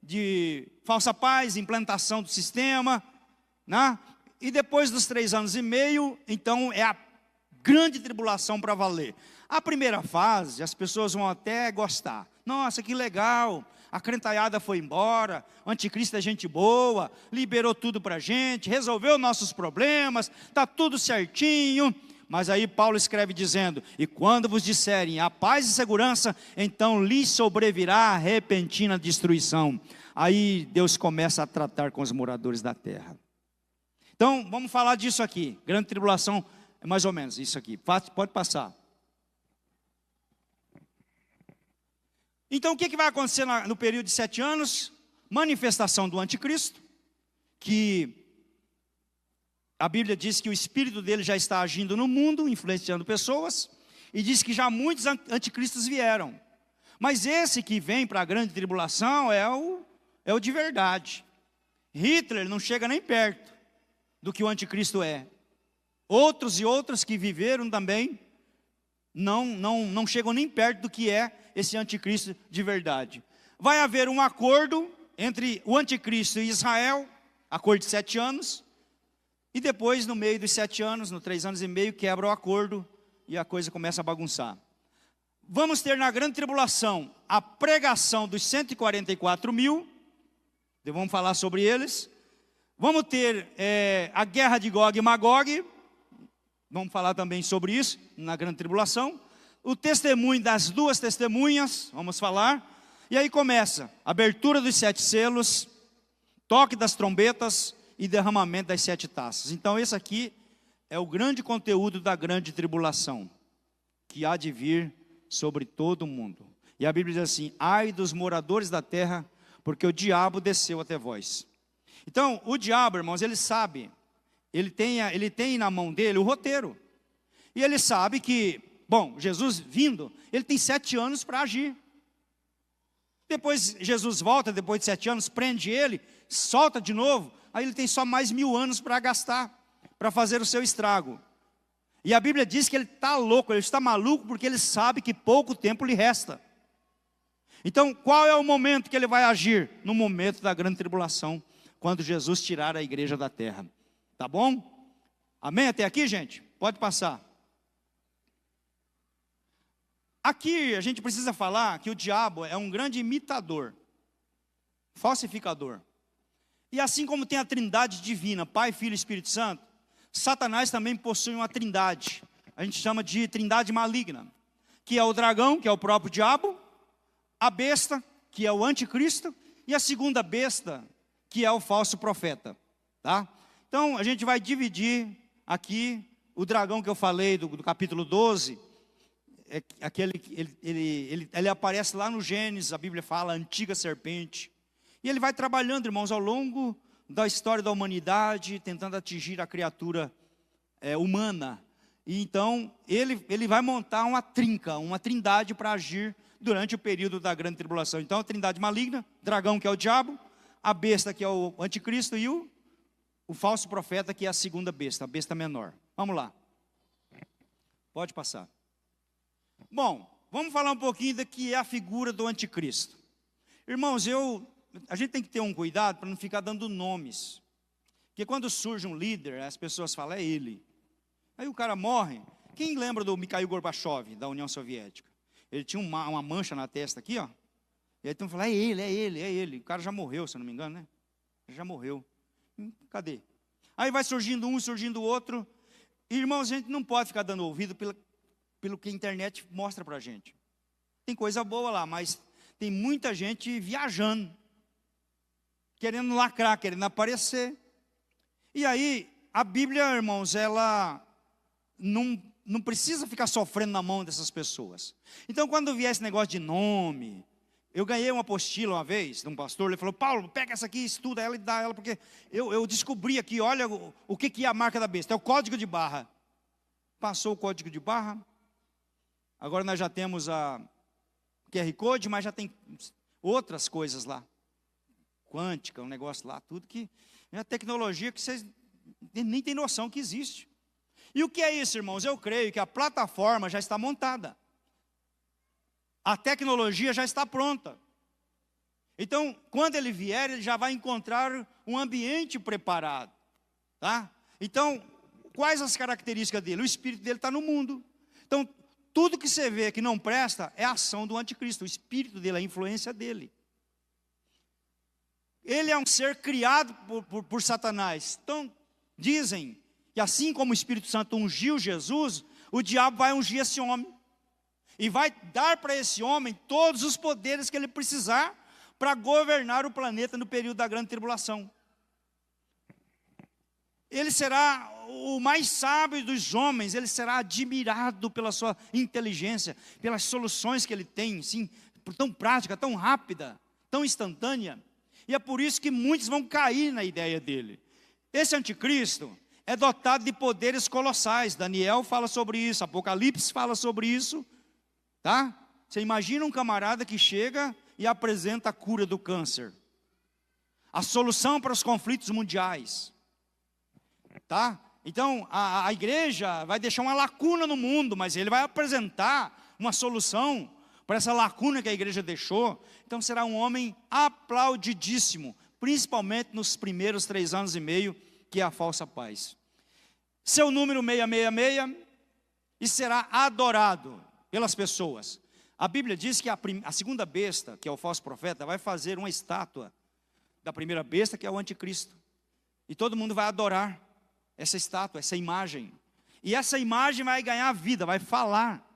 [SPEAKER 1] de falsa paz, implantação do sistema, né? E depois dos 3 anos e meio, então é a grande tribulação para valer. A primeira fase, as pessoas vão até gostar. Nossa, que legal, a crentalhada foi embora, o anticristo é gente boa, liberou tudo para a gente, resolveu nossos problemas, está tudo certinho. Mas aí Paulo escreve dizendo: e quando vos disserem a paz e segurança, então lhes sobrevirá a repentina destruição. Aí Deus começa a tratar com os moradores da terra. Então vamos falar disso aqui. Grande tribulação é mais ou menos isso aqui. Pode passar. Então o que vai acontecer no período de 7 anos? Manifestação do anticristo, que a Bíblia diz que o espírito dele já está agindo no mundo, influenciando pessoas, e diz que já muitos anticristos vieram. Mas esse que vem para a grande tribulação é o de verdade. Hitler não chega nem perto do que o anticristo é. Outros e outras que viveram também não chegam nem perto do que é esse anticristo de verdade. Vai haver um acordo entre o anticristo e Israel, acordo de 7 anos, e depois no meio dos 7 anos, no 3 anos e meio, quebra o acordo e a coisa começa a bagunçar. Vamos ter na grande tribulação a pregação dos 144 mil, vamos falar sobre eles. Vamos ter a guerra de Gog e Magog, vamos falar também sobre isso na grande tribulação. O testemunho das 2 testemunhas, vamos falar. E aí começa a abertura dos 7 selos, toque das trombetas e derramamento das 7 taças. Então esse aqui é o grande conteúdo da grande tribulação, que há de vir sobre todo o mundo. E a Bíblia diz assim: ai dos moradores da terra, porque o diabo desceu até vós. Então o diabo, irmãos, ele sabe, ele tem na mão dele o roteiro. E ele sabe que, bom, Jesus vindo, ele tem 7 anos para agir. Depois Jesus volta, depois de 7 anos, prende ele, solta de novo. Aí ele tem só mais 1000 anos para gastar, para fazer o seu estrago. E a Bíblia diz que ele está louco, ele está maluco, porque ele sabe que pouco tempo lhe resta. Então qual é o momento que ele vai agir? No momento da grande tribulação, quando Jesus tirar a igreja da terra. Tá bom? Amém até aqui, gente? Pode passar. Aqui a gente precisa falar que o diabo é um grande imitador, falsificador. E assim como tem a trindade divina, Pai, Filho e Espírito Santo, Satanás também possui uma trindade. A gente chama de trindade maligna, que é o dragão, que é o próprio diabo, a besta, que é o anticristo, e a segunda besta, que é o falso profeta. Tá? Então a gente vai dividir aqui o dragão que eu falei do capítulo 12, aquele, ele aparece lá no Gênesis, a Bíblia fala, a antiga serpente. E ele vai trabalhando, irmãos, ao longo da história da humanidade, tentando atingir a criatura humana. E então, ele vai montar uma trindade para agir durante o período da grande tribulação. Então, a trindade maligna, dragão que é o diabo, a besta que é o anticristo e o falso profeta que é a segunda besta, a besta menor. Vamos lá. Pode passar. Bom, vamos falar um pouquinho do que é a figura do anticristo. Irmãos, a gente tem que ter um cuidado para não ficar dando nomes. Porque quando surge um líder, as pessoas falam, é ele. Aí o cara morre. Quem lembra do Mikhail Gorbachev, da União Soviética? Ele tinha uma mancha na testa aqui, ó. E aí todo mundo fala, é ele. O cara já morreu, se eu não me engano, né? Já morreu. Cadê? Aí vai surgindo um, surgindo o outro. E, irmãos, a gente não pode ficar dando ouvido pelo que a internet mostra para a gente. Tem coisa boa lá, mas tem muita gente viajando, querendo lacrar, querendo aparecer. E aí, a Bíblia, irmãos, ela não precisa ficar sofrendo na mão dessas pessoas. Então, quando vier esse negócio de nome, eu ganhei uma apostila uma vez de um pastor, ele falou, Paulo, pega essa aqui, estuda ela e dá ela, porque eu descobri aqui, olha o que é a marca da besta, é o código de barra. Passou o código de barra, agora nós já temos a QR Code, mas já tem outras coisas lá. Quântica, um negócio lá, tudo que é a tecnologia que vocês nem têm noção que existe. E o que é isso, irmãos? Eu creio que a plataforma já está montada. A tecnologia já está pronta. Então, quando ele vier, ele já vai encontrar um ambiente preparado. Tá? Então, quais as características dele? O espírito dele está no mundo. Então, tudo que você vê que não presta é a ação do anticristo. O espírito dele, a influência dele. Ele é um ser criado por Satanás. Então, dizem E assim como o Espírito Santo ungiu Jesus, o diabo vai ungir esse homem. E vai dar para esse homem todos os poderes que ele precisar para governar o planeta no período da grande tribulação. Ele será o mais sábio dos homens, ele será admirado pela sua inteligência, pelas soluções que ele tem, sim, tão prática, tão rápida, tão instantânea. E é por isso que muitos vão cair na ideia dele. Esse anticristo é dotado de poderes colossais. Daniel fala sobre isso, Apocalipse fala sobre isso, tá? Você imagina um camarada que chega e apresenta a cura do câncer, a solução para os conflitos mundiais, tá? Então a igreja vai deixar uma lacuna no mundo, mas ele vai apresentar uma solução para essa lacuna que a igreja deixou. Então será um homem aplaudidíssimo, principalmente nos primeiros 3 anos e meio, que é a falsa paz. Seu número 666, e será adorado pelas pessoas. A Bíblia diz que a segunda besta, que é o falso profeta, vai fazer uma estátua da primeira besta, que é o anticristo. E todo mundo vai adorar essa estátua, essa imagem. E essa imagem vai ganhar vida, vai falar.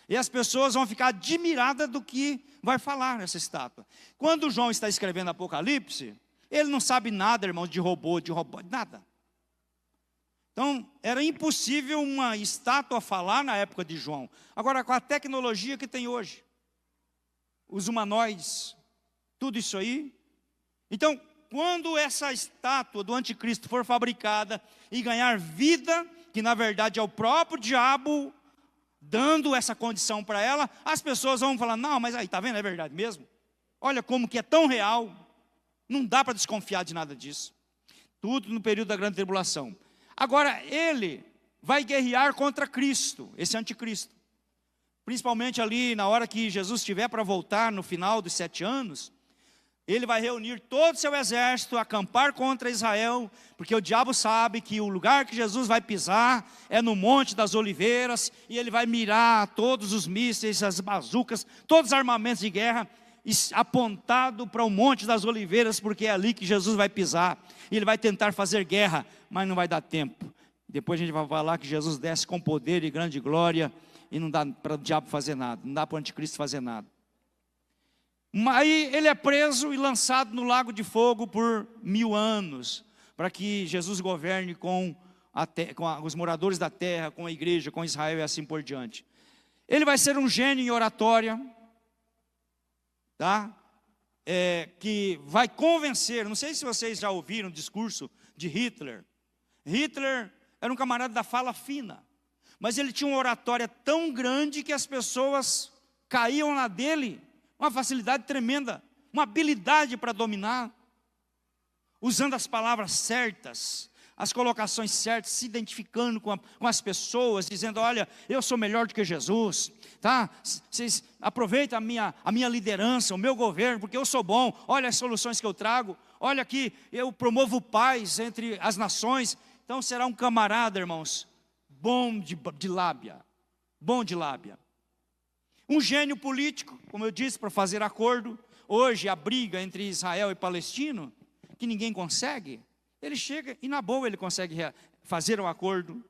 [SPEAKER 1] E as pessoas vão ficar admiradas do que vai falar nessa estátua. Quando João está escrevendo Apocalipse, ele não sabe nada, irmãos, de robô, nada. Então, era impossível uma estátua falar na época de João. Agora, com a tecnologia que tem hoje, os humanoides, tudo isso aí. Então, quando essa estátua do anticristo for fabricada e ganhar vida, que na verdade é o próprio diabo dando essa condição para ela, as pessoas vão falar, não, mas aí, está vendo, é verdade mesmo? Olha como que é tão real, não dá para desconfiar de nada disso. Tudo no período da grande tribulação. Agora, ele vai guerrear contra Cristo, esse anticristo. Principalmente ali na hora que Jesus estiver para voltar no final dos 7 anos, ele vai reunir todo o seu exército, acampar contra Israel, porque o diabo sabe que o lugar que Jesus vai pisar é no Monte das Oliveiras, e ele vai mirar todos os mísseis, as bazucas, todos os armamentos de guerra, apontado para o Monte das Oliveiras, porque é ali que Jesus vai pisar. E ele vai tentar fazer guerra, mas não vai dar tempo. Depois a gente vai falar que Jesus desce com poder e grande glória, e não dá para o diabo fazer nada, não dá para o anticristo fazer nada. Aí ele é preso e lançado no lago de fogo por 1000 anos, para que Jesus governe com os moradores da terra, com a igreja, com Israel e assim por diante. Ele vai ser um gênio em oratória, tá? Que vai convencer. Não sei se vocês já ouviram o discurso de Hitler. Hitler era um camarada da fala fina, mas ele tinha uma oratória tão grande que as pessoas caíam na dele, uma facilidade tremenda, uma habilidade para dominar, usando as palavras certas, as colocações certas, se identificando com as pessoas, dizendo, olha, eu sou melhor do que Jesus, tá? Vocês aproveitem a minha liderança, o meu governo, porque eu sou bom, olha as soluções que eu trago, olha aqui, eu promovo paz entre as nações. Então será um camarada, irmãos, bom de lábia, bom de lábia. Um gênio político, como eu disse, para fazer acordo. Hoje a briga entre Israel e Palestino, que ninguém consegue, ele chega e na boa ele consegue fazer um acordo.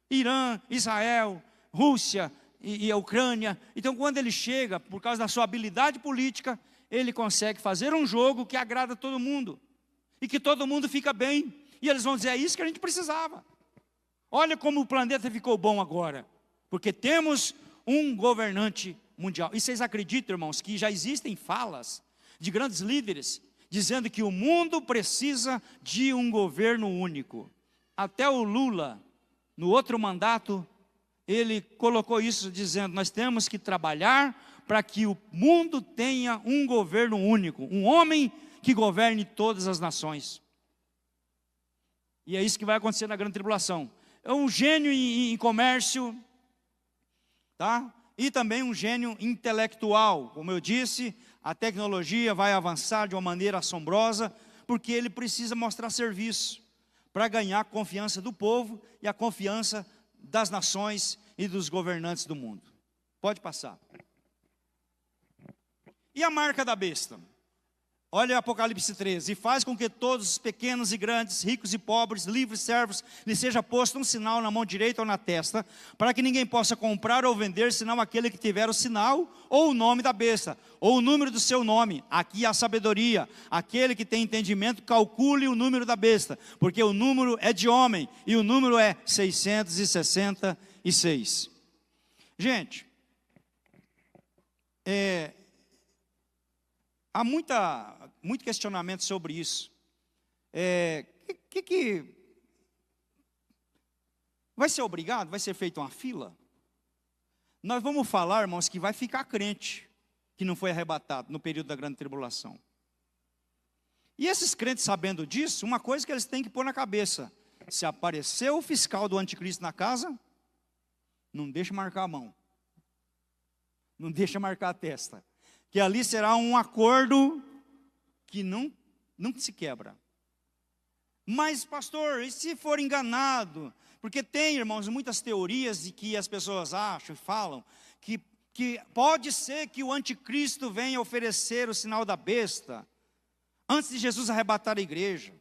[SPEAKER 1] Irã, Israel, Rússia e a Ucrânia. Então quando ele chega, por causa da sua habilidade política, ele consegue fazer um jogo que agrada todo mundo. E que todo mundo fica bem. E eles vão dizer, é isso que a gente precisava. Olha como o planeta ficou bom agora. Porque temos um governante mundial. E vocês acreditam, irmãos, que já existem falas de grandes líderes dizendo que o mundo precisa de um governo único. Até o Lula, no outro mandato, ele colocou isso dizendo, nós temos que trabalhar para que o mundo tenha um governo único, um homem que governe todas as nações. E é isso que vai acontecer na grande tribulação. É um gênio em comércio, tá? E também um gênio intelectual. Como eu disse, a tecnologia vai avançar de uma maneira assombrosa, porque ele precisa mostrar serviço, para ganhar a confiança do povo e a confiança das nações e dos governantes do mundo. Pode passar. E a marca da besta? Olha Apocalipse 13. E faz com que todos os pequenos e grandes, ricos e pobres, livres e servos, lhe seja posto um sinal na mão direita ou na testa, para que ninguém possa comprar ou vender, senão aquele que tiver o sinal, ou o nome da besta, ou o número do seu nome. Aqui há a sabedoria. Aquele que tem entendimento, calcule o número da besta, porque o número é de homem, e o número é 666. Gente, há muito questionamento sobre isso. Vai ser obrigado? Vai ser feita uma fila? Nós vamos falar, irmãos, que vai ficar crente que não foi arrebatado no período da grande tribulação. E esses crentes, sabendo disso, uma coisa que eles têm que pôr na cabeça: se aparecer o fiscal do anticristo na casa, não deixa marcar a mão, não deixa marcar a testa, que ali será um acordo que não se quebra. Mas pastor, e se for enganado? Porque tem, irmãos, muitas teorias de que as pessoas acham e falam que pode ser que o anticristo venha oferecer o sinal da besta antes de Jesus arrebatar a igreja.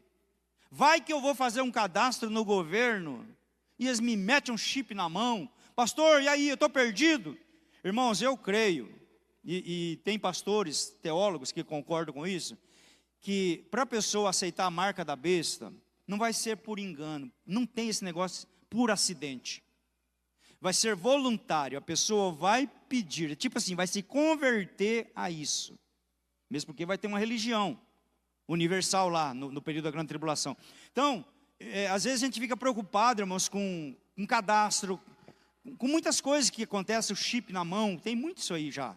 [SPEAKER 1] Vai que eu vou fazer um cadastro no governo e eles me metem um chip na mão. Pastor, e aí, eu estou perdido? Irmãos, eu creio, e tem pastores, teólogos que concordam com isso, que para a pessoa aceitar a marca da besta, não vai ser por engano, não tem esse negócio por acidente. Vai ser voluntário, a pessoa vai pedir, tipo assim, vai se converter a isso. Mesmo porque vai ter uma religião universal lá, no período da grande tribulação. Então, às vezes a gente fica preocupado, irmãos, com um cadastro, com muitas coisas que acontecem, o chip na mão, tem muito isso aí já.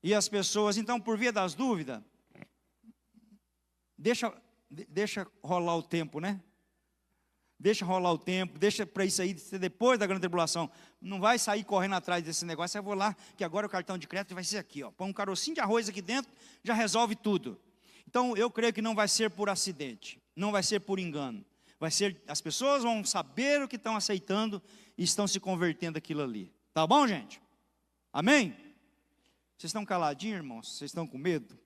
[SPEAKER 1] E as pessoas, então, por via das dúvidas, deixa rolar o tempo, né? Deixa rolar o tempo, deixa para isso aí ser depois da grande tribulação. Não vai sair correndo atrás desse negócio. Eu vou lá, que agora o cartão de crédito vai ser aqui, ó. Põe um carocinho de arroz aqui dentro, já resolve tudo. Então, eu creio que não vai ser por acidente, não vai ser por engano. Vai ser, as pessoas vão saber o que estão aceitando e estão se convertendo aquilo ali. Tá bom, gente? Amém? Vocês estão caladinhos, irmãos? Vocês estão com medo?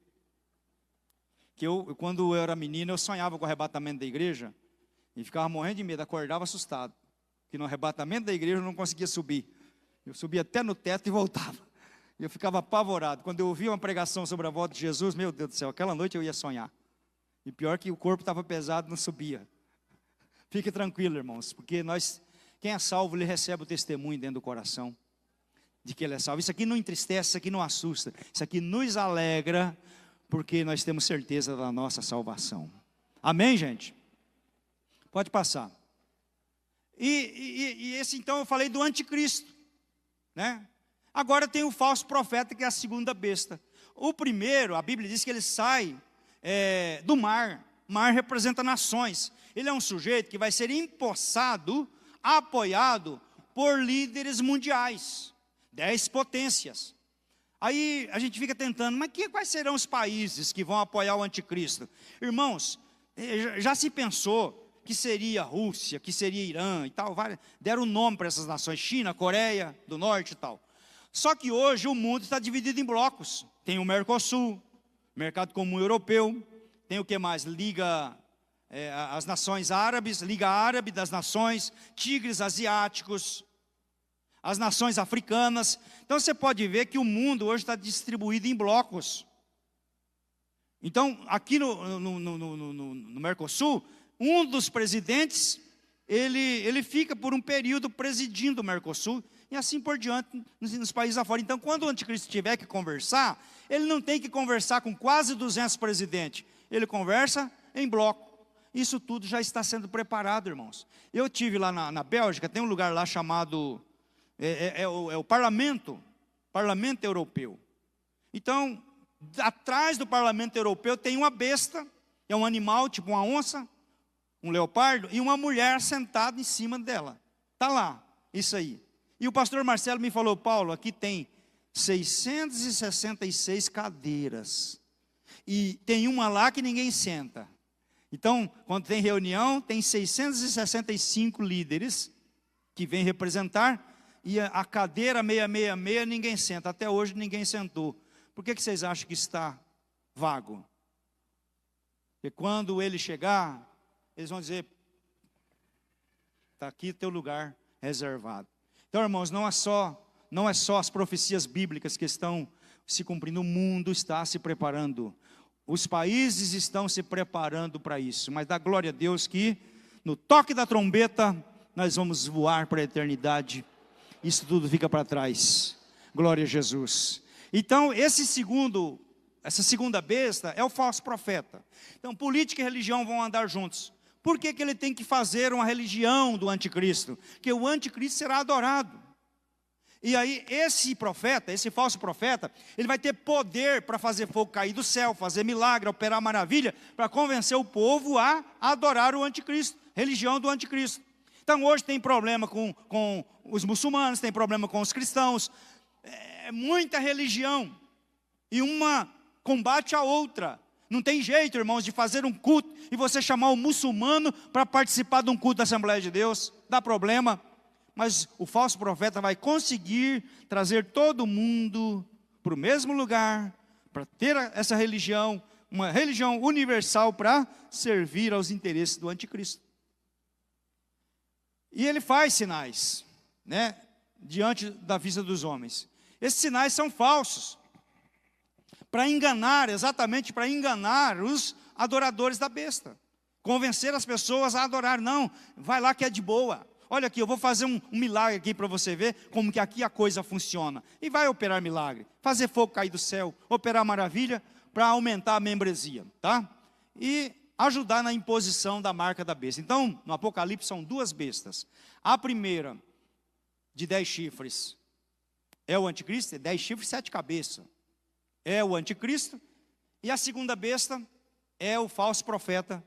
[SPEAKER 1] Que quando eu era menino, eu sonhava com o arrebatamento da igreja e ficava morrendo de medo, acordava assustado, que no arrebatamento da igreja eu não conseguia subir. Eu subia até no teto e voltava. Eu ficava apavorado. Quando eu ouvia uma pregação sobre a volta de Jesus, meu Deus do céu, aquela noite eu ia sonhar. E pior que o corpo estava pesado, não subia. Fique tranquilo, irmãos, porque quem é salvo, ele recebe o testemunho dentro do coração de que ele é salvo. Isso aqui não entristece, isso aqui não assusta, isso aqui nos alegra, porque nós temos certeza da nossa salvação. Amém, gente? Pode passar. E esse, então, eu falei do anticristo, né? Agora tem o falso profeta, que é a segunda besta. O primeiro, a Bíblia diz que ele sai do mar. Mar representa nações. Ele é um sujeito que vai ser empossado, apoiado por líderes mundiais, 10 potências. Aí a gente fica tentando, mas quais serão os países que vão apoiar o anticristo? Irmãos, já se pensou que seria Rússia, que seria Irã e tal, deram nome para essas nações, China, Coreia do Norte e tal. Só que hoje o mundo está dividido em blocos. Tem o Mercosul, Mercado Comum Europeu, tem o que mais? Liga as nações árabes, Liga Árabe das Nações, tigres asiáticos, as nações africanas. Então você pode ver que o mundo hoje está distribuído em blocos. Então, aqui no Mercosul, um dos presidentes, ele fica por um período presidindo o Mercosul, e assim por diante, nos países afora. Então, quando o anticristo tiver que conversar, ele não tem que conversar com quase 200 presidentes, ele conversa em bloco. Isso tudo já está sendo preparado, irmãos. Eu tive lá na Bélgica, tem um lugar lá chamado, o Parlamento Europeu. Então, atrás do Parlamento Europeu tem uma besta, é um animal, tipo uma onça, um leopardo, e uma mulher sentada em cima dela. Está lá, isso aí. E o pastor Marcelo me falou, Paulo, aqui tem 666 cadeiras. E tem uma lá que ninguém senta. Então, quando tem reunião, tem 665 líderes que vêm representar, e a cadeira 666 ninguém senta. Até hoje ninguém sentou. Por que vocês acham que está vago? E quando ele chegar, eles vão dizer, está aqui teu lugar reservado. Então, irmãos, não é só as profecias bíblicas que estão se cumprindo, o mundo está se preparando. Os países estão se preparando para isso, mas dá glória a Deus que no toque da trombeta nós vamos voar para a eternidade. Isso tudo fica para trás. Glória a Jesus. Então, essa segunda besta é o falso profeta. Então, política e religião vão andar juntos. Por que ele tem que fazer uma religião do anticristo? Porque o anticristo será adorado. E aí, esse profeta, esse falso profeta, ele vai ter poder para fazer fogo cair do céu, fazer milagre, operar maravilha, para convencer o povo a adorar o anticristo, religião do anticristo. Então, hoje tem problema com os muçulmanos, tem problema com os cristãos, é muita religião, e uma combate a outra. Não tem jeito, irmãos, de fazer um culto e você chamar o muçulmano para participar de um culto da Assembleia de Deus, dá problema. Mas o falso profeta vai conseguir trazer todo mundo para o mesmo lugar, para ter essa religião, uma religião universal para servir aos interesses do anticristo. E ele faz sinais, né, diante da vista dos homens. Esses sinais são falsos, para enganar, exatamente para enganar os adoradores da besta. Convencer as pessoas a adorar, não, vai lá que é de boa. Olha aqui, eu vou fazer um milagre aqui para você ver como que aqui a coisa funciona. E vai operar milagre, fazer fogo cair do céu, operar maravilha para aumentar a membresia, tá? E ajudar na imposição da marca da besta. Então, no Apocalipse são duas bestas. A primeira, de 10 chifres, é o anticristo, 10 chifres, 7 cabeças. É o anticristo. E a segunda besta é o falso profeta,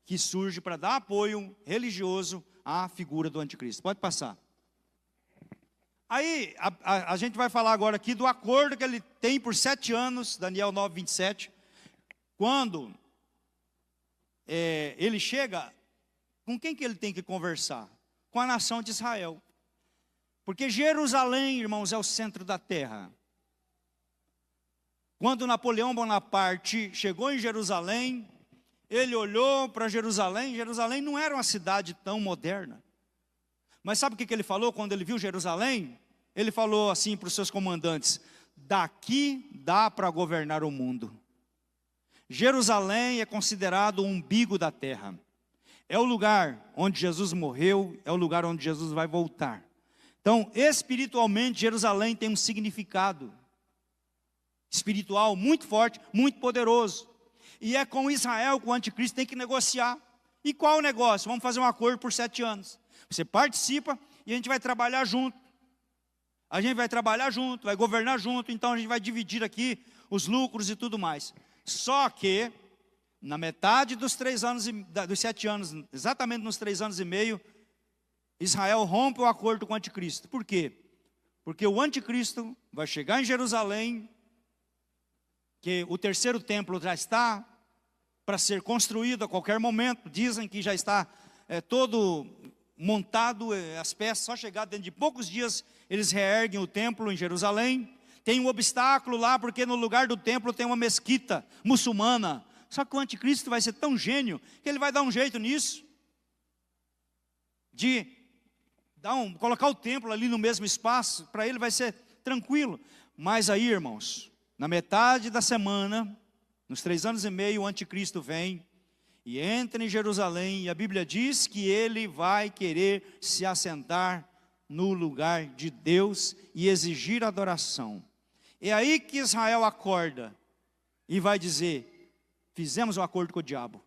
[SPEAKER 1] que surge para dar apoio religioso à figura do anticristo. Pode passar. Aí, a gente vai falar agora aqui do acordo que ele tem por 7 anos, Daniel 9, 27, quando ele chega, com quem que ele tem que conversar? Com a nação de Israel. Porque Jerusalém, irmãos, é o centro da terra. Quando Napoleão Bonaparte chegou em Jerusalém, ele olhou para Jerusalém. Jerusalém não era uma cidade tão moderna. Mas sabe o que ele falou quando ele viu Jerusalém? Ele falou assim para os seus comandantes: daqui dá para governar o mundo. Jerusalém é considerado o umbigo da terra. É o lugar onde Jesus morreu, é o lugar onde Jesus vai voltar. Então, espiritualmente, Jerusalém tem um significado espiritual muito forte, muito poderoso. E é com Israel que o anticristo tem que negociar. E qual o negócio? Vamos fazer um acordo por 7 anos. Você participa e a gente vai trabalhar junto. A gente vai trabalhar junto, vai governar junto, então a gente vai dividir aqui os lucros e tudo mais. Só que, na metade dos 3 anos, dos 7 anos, exatamente nos 3 anos e meio, Israel rompe o acordo com o anticristo. Por quê? Porque o anticristo vai chegar em Jerusalém, que o terceiro templo já está para ser construído a qualquer momento. Dizem que já está todo montado, as peças, só chegar dentro de poucos dias, eles reerguem o templo em Jerusalém. Tem um obstáculo lá, porque no lugar do templo tem uma mesquita muçulmana. Só que o anticristo vai ser tão gênio, que ele vai dar um jeito nisso, de colocar o templo ali no mesmo espaço. Para ele vai ser tranquilo. Mas aí, irmãos, na metade da semana, nos 3 anos e meio, o anticristo vem e entra em Jerusalém, e a Bíblia diz que ele vai querer se assentar no lugar de Deus e exigir adoração. É aí que Israel acorda e vai dizer: fizemos um acordo com o diabo,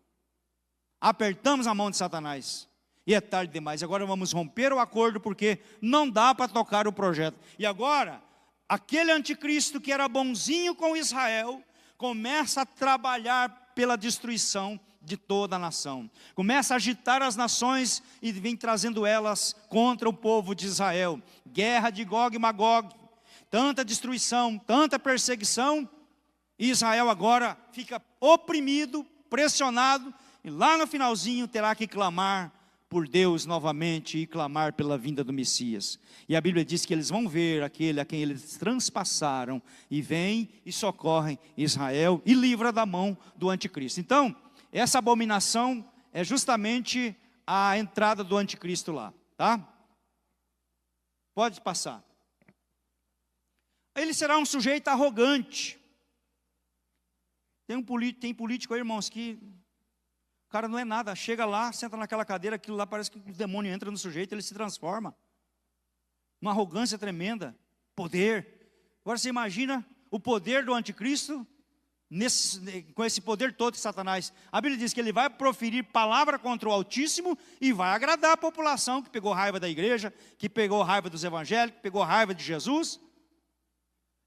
[SPEAKER 1] apertamos a mão de Satanás, e é tarde demais, agora vamos romper o acordo, porque não dá para tocar o projeto. E agora, aquele anticristo que era bonzinho com Israel, começa a trabalhar pela destruição de toda a nação. Começa a agitar as nações e vem trazendo elas contra o povo de Israel. Guerra de Gog e Magog, tanta destruição, tanta perseguição. E Israel agora fica oprimido, pressionado, e lá no finalzinho terá que clamar por Deus novamente e clamar pela vinda do Messias. E a Bíblia diz que eles vão ver aquele a quem eles transpassaram, e vêm e socorrem Israel e livra da mão do anticristo. Então, essa abominação é justamente a entrada do anticristo lá, tá? Pode passar. Ele será um sujeito arrogante. Tem político aí, irmãos, que o cara não é nada, chega lá, senta naquela cadeira, aquilo lá parece que o demônio entra no sujeito, ele se transforma. Uma arrogância tremenda, poder. Agora você imagina o poder do anticristo, com esse poder todo de Satanás. A Bíblia diz que ele vai proferir palavra contra o Altíssimo e vai agradar a população que pegou raiva da igreja, que pegou raiva dos evangélicos, que pegou raiva de Jesus.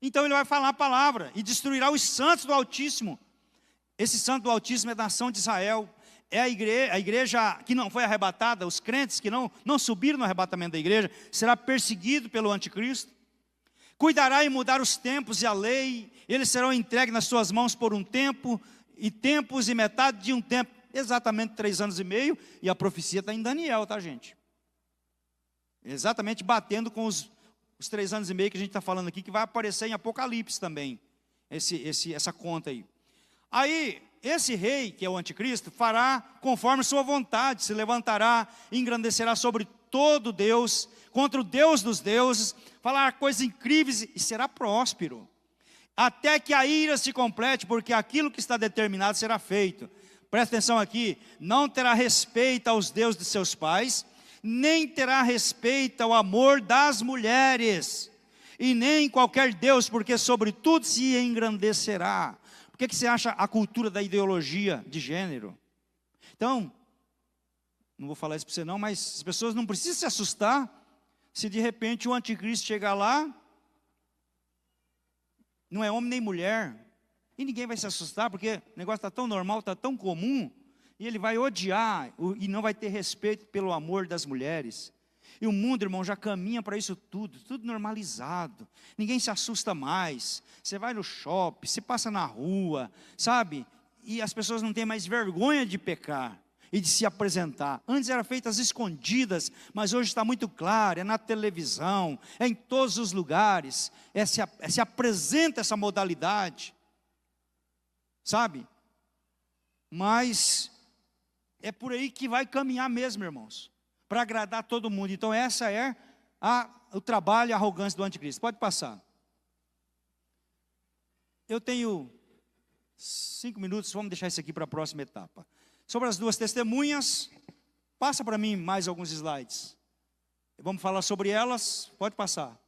[SPEAKER 1] Então ele vai falar a palavra e destruirá os santos do Altíssimo. Esse santo do Altíssimo é da nação de Israel, é a igreja que não foi arrebatada, os crentes que não subiram no arrebatamento da igreja, será perseguido pelo anticristo. Cuidará em mudar os tempos e a lei, eles serão entregues nas suas mãos por um tempo, e tempos e metade de um tempo, exatamente 3 anos e meio, e a profecia está em Daniel, tá gente? Exatamente batendo com os 3 anos e meio que a gente está falando aqui, que vai aparecer em Apocalipse também, essa conta aí. Aí, esse rei, que é o anticristo, fará conforme sua vontade, se levantará, engrandecerá sobre todo Deus, contra o Deus dos deuses, falará coisas incríveis e será próspero, até que a ira se complete, porque aquilo que está determinado será feito. Presta atenção aqui, não terá respeito aos deuses de seus pais, nem terá respeito ao amor das mulheres, e nem qualquer deus, porque sobre tudo se engrandecerá. Por que você acha a cultura da ideologia de gênero? Então, não vou falar isso para você não, mas as pessoas não precisam se assustar se de repente o anticristo chegar lá, não é homem nem mulher, e ninguém vai se assustar, porque o negócio está tão normal, está tão comum, e ele vai odiar, e não vai ter respeito pelo amor das mulheres. E o mundo, irmão, já caminha para isso tudo normalizado, ninguém se assusta mais. Você vai no shopping, você passa na rua, sabe? E as pessoas não têm mais vergonha de pecar e de se apresentar. Antes era feito às escondidas, mas hoje está muito claro, é na televisão, é em todos os lugares, se apresenta essa modalidade, sabe? Mas é por aí que vai caminhar mesmo, irmãos, para agradar todo mundo. Então essa é o trabalho e a arrogância do anticristo. Pode passar. Eu tenho 5 minutos, vamos deixar isso aqui para a próxima etapa. Sobre as 2 testemunhas, passa para mim mais alguns slides. Vamos falar sobre elas, pode passar.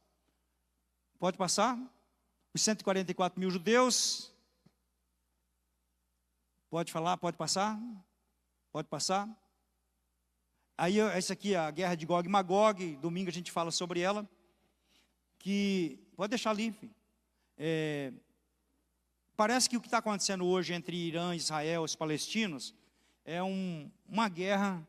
[SPEAKER 1] Pode passar. Os 144 mil judeus. Pode falar, pode passar. Pode passar. Aí, essa aqui é a guerra de Gog e Magog, domingo a gente fala sobre ela. Pode deixar ali, filho. Parece que o que está acontecendo hoje entre Irã, Israel e os palestinos é uma guerra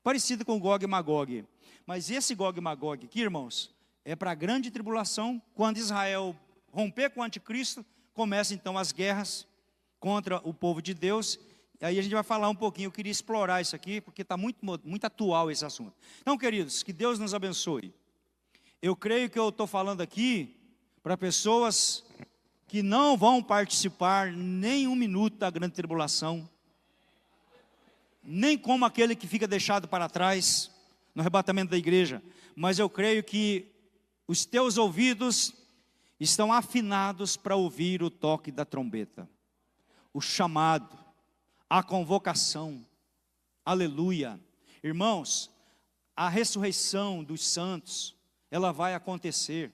[SPEAKER 1] parecida com Gog e Magog. Mas esse Gog e Magog aqui, irmãos, é para a grande tribulação. Quando Israel romper com o anticristo, começam então as guerras contra o povo de Deus. Aí a gente vai falar um pouquinho, eu queria explorar isso aqui, porque está muito atual esse assunto. Então, queridos, que Deus nos abençoe. Eu creio que eu estou falando aqui para pessoas que não vão participar nem um minuto da grande tribulação, nem como aquele que fica deixado para trás no arrebatamento da igreja, mas eu creio que os teus ouvidos estão afinados para ouvir o toque da trombeta, o chamado, a convocação, aleluia. Irmãos, a ressurreição dos santos, ela vai acontecer.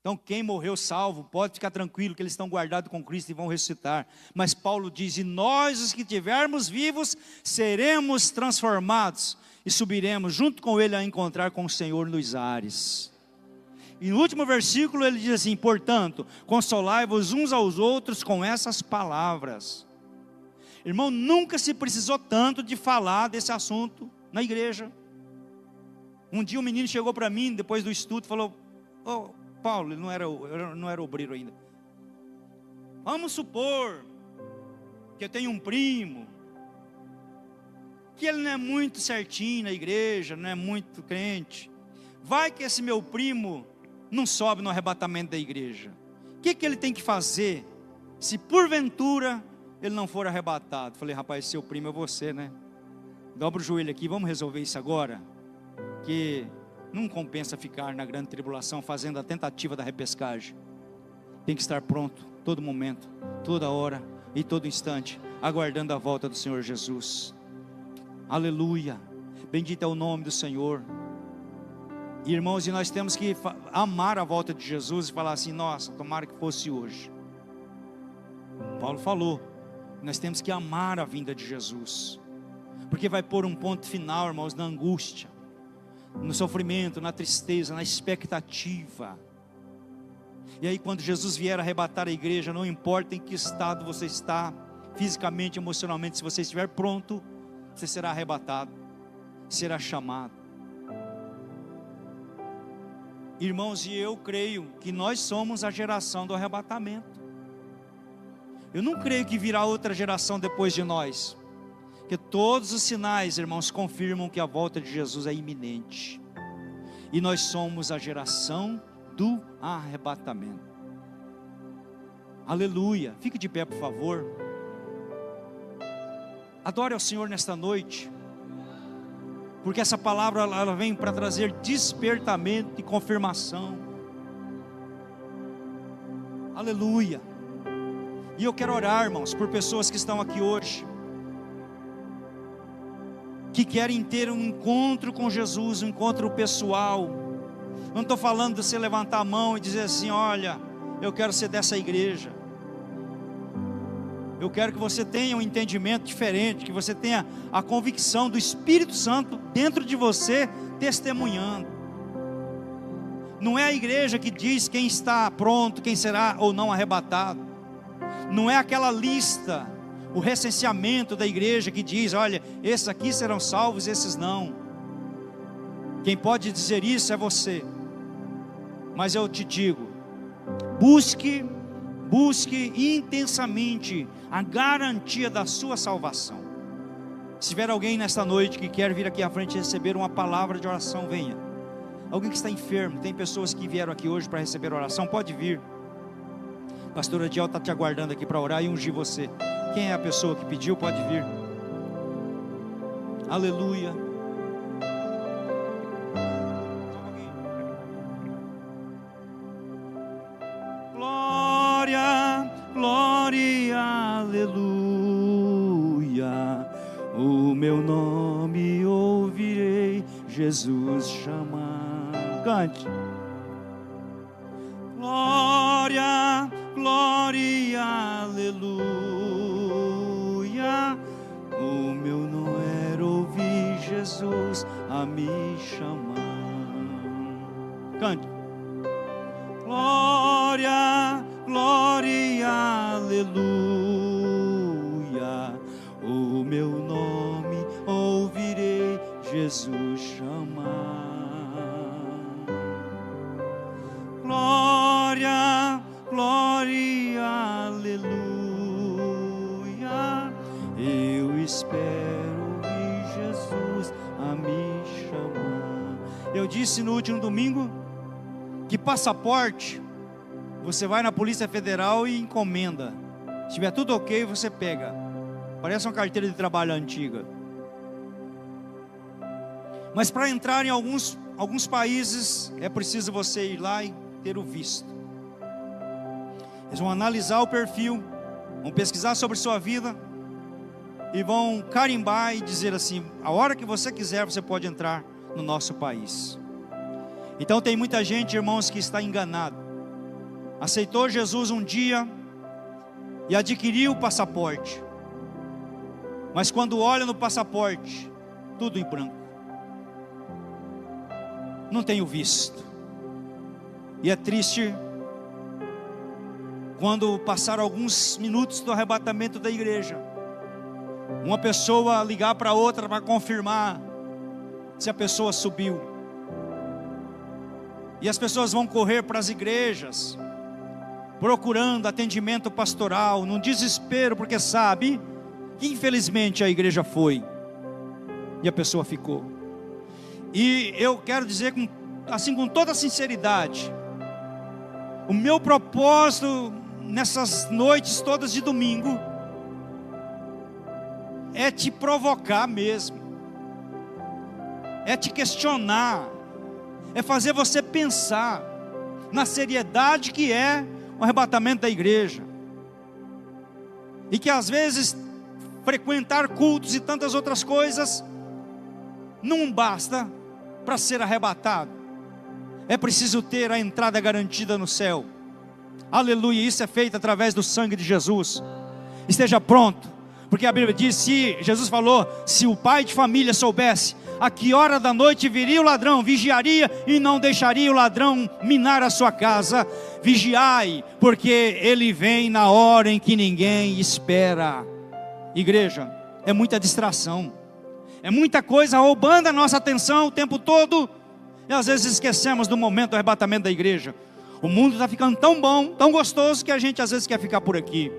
[SPEAKER 1] Então quem morreu salvo, pode ficar tranquilo que eles estão guardados com Cristo e vão ressuscitar. Mas Paulo diz, e nós os que estivermos vivos, seremos transformados e subiremos junto com ele a encontrar com o Senhor nos ares. E no último versículo ele diz assim, portanto, consolai-vos uns aos outros com essas palavras. Irmão, nunca se precisou tanto de falar desse assunto na igreja. Um dia um menino chegou para mim, depois do estudo, falou, Paulo, ele não era obreiro ainda. Vamos supor que eu tenho um primo, que ele não é muito certinho na igreja, não é muito crente. Vai que esse meu primo não sobe no arrebatamento da igreja. O que ele tem que fazer, se porventura ele não for arrebatado. Falei, rapaz, seu primo é você, né? Dobra o joelho aqui, vamos resolver isso agora, que não compensa ficar na grande tribulação fazendo a tentativa da repescagem. Tem que estar pronto, todo momento, toda hora e todo instante, aguardando a volta do Senhor Jesus. Aleluia, bendito é o nome do Senhor. Irmãos, e nós temos que amar a volta de Jesus e falar assim, nossa, tomara que fosse hoje. Paulo falou, nós temos que amar a vinda de Jesus, porque vai pôr um ponto final, irmãos, na angústia, no sofrimento, na tristeza, na expectativa. E aí quando Jesus vier arrebatar a igreja, não importa em que estado você está, fisicamente, emocionalmente, se você estiver pronto, você será arrebatado, será chamado. Irmãos, e eu creio que nós somos a geração do arrebatamento. Eu não creio que virá outra geração depois de nós, porque todos os sinais, irmãos, confirmam que a volta de Jesus é iminente, e nós somos a geração do arrebatamento. Aleluia, fique de pé por favor, adore ao Senhor nesta noite, porque essa palavra ela vem para trazer despertamento e confirmação. Aleluia. E eu quero orar, irmãos, por pessoas que estão aqui hoje, que querem ter um encontro com Jesus, um encontro pessoal. Não estou falando de você levantar a mão e dizer assim, olha, eu quero ser dessa igreja. Eu quero que você tenha um entendimento diferente, que você tenha a convicção do Espírito Santo dentro de você, testemunhando. Não é a igreja que diz quem está pronto, quem será ou não arrebatado. Não é aquela lista, o recenseamento da igreja que diz, olha, esses aqui serão salvos, esses não. Quem pode dizer isso é você. Mas eu te digo, busque intensamente a garantia da sua salvação. Se tiver alguém nesta noite que quer vir aqui à frente receber uma palavra de oração, venha. Alguém que está enfermo, tem pessoas que vieram aqui hoje para receber oração, pode vir. Pastor Adiel está te aguardando aqui para orar e ungir você. Quem é a pessoa que pediu, pode vir. Aleluia. Glória, glória, aleluia. O meu nome ouvirei Jesus chamar. Cante. Glória, glória, aleluia. O meu não era ouvir Jesus a me chamar. Cante. Glória, glória, aleluia. O meu nome ouvirei Jesus chamar. Glória, glória, aleluia. Eu espero ouvir Jesus a me chamar. Eu disse no último domingo que passaporte você vai na Polícia Federal e encomenda. Se tiver tudo ok, você pega. Parece uma carteira de trabalho antiga. Mas para entrar em alguns países é preciso você ir lá e ter o visto. Eles vão analisar o perfil, vão pesquisar sobre sua vida e vão carimbar e dizer assim, a hora que você quiser você pode entrar no nosso país. Então tem muita gente, irmãos, que está enganado. Aceitou Jesus um dia e adquiriu o passaporte, mas quando olha no passaporte, tudo em branco, não tem o visto. E é triste quando passar alguns minutos do arrebatamento da igreja, uma pessoa ligar para outra para confirmar se a pessoa subiu, e as pessoas vão correr para as igrejas procurando atendimento pastoral, num desespero, porque sabe que infelizmente a igreja foi e a pessoa ficou. E eu quero dizer assim com toda sinceridade, o meu propósito nessas noites todas de domingo é te provocar mesmo, é te questionar, é fazer você pensar na seriedade que é o arrebatamento da igreja, e que às vezes frequentar cultos e tantas outras coisas não basta para ser arrebatado. É preciso ter a entrada garantida no céu. Aleluia, isso é feito através do sangue de Jesus. Esteja pronto, porque a Bíblia diz, Jesus falou, se o pai de família soubesse a que hora da noite viria o ladrão, vigiaria e não deixaria o ladrão minar a sua casa. Vigiai, porque ele vem na hora em que ninguém espera. Igreja, é muita distração, é muita coisa roubando a nossa atenção o tempo todo, e às vezes esquecemos do momento do arrebatamento da igreja. O mundo está ficando tão bom, tão gostoso, que a gente às vezes quer ficar por aqui.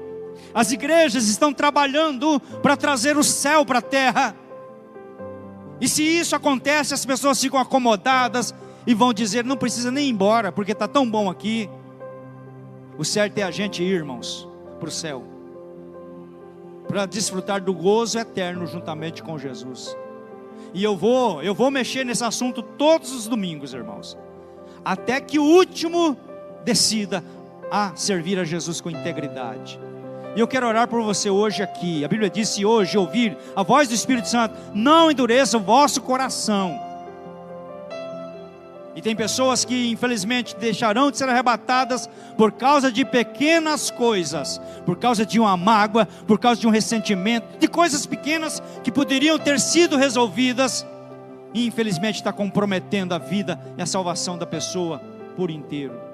[SPEAKER 1] As igrejas estão trabalhando para trazer o céu para a terra, e se isso acontece, as pessoas ficam acomodadas e vão dizer, não precisa nem ir embora, porque está tão bom aqui. O certo é a gente ir, irmãos, para o céu, para desfrutar do gozo eterno juntamente com Jesus. E eu vou mexer nesse assunto todos os domingos, irmãos, até que o último decida a servir a Jesus com integridade. E eu quero orar por você hoje aqui. A Bíblia diz, se hoje ouvir a voz do Espírito Santo, não endureça o vosso coração. E tem pessoas que infelizmente deixarão de ser arrebatadas por causa de pequenas coisas, por causa de uma mágoa, por causa de um ressentimento, de coisas pequenas que poderiam ter sido resolvidas, e infelizmente está comprometendo a vida e a salvação da pessoa por inteiro.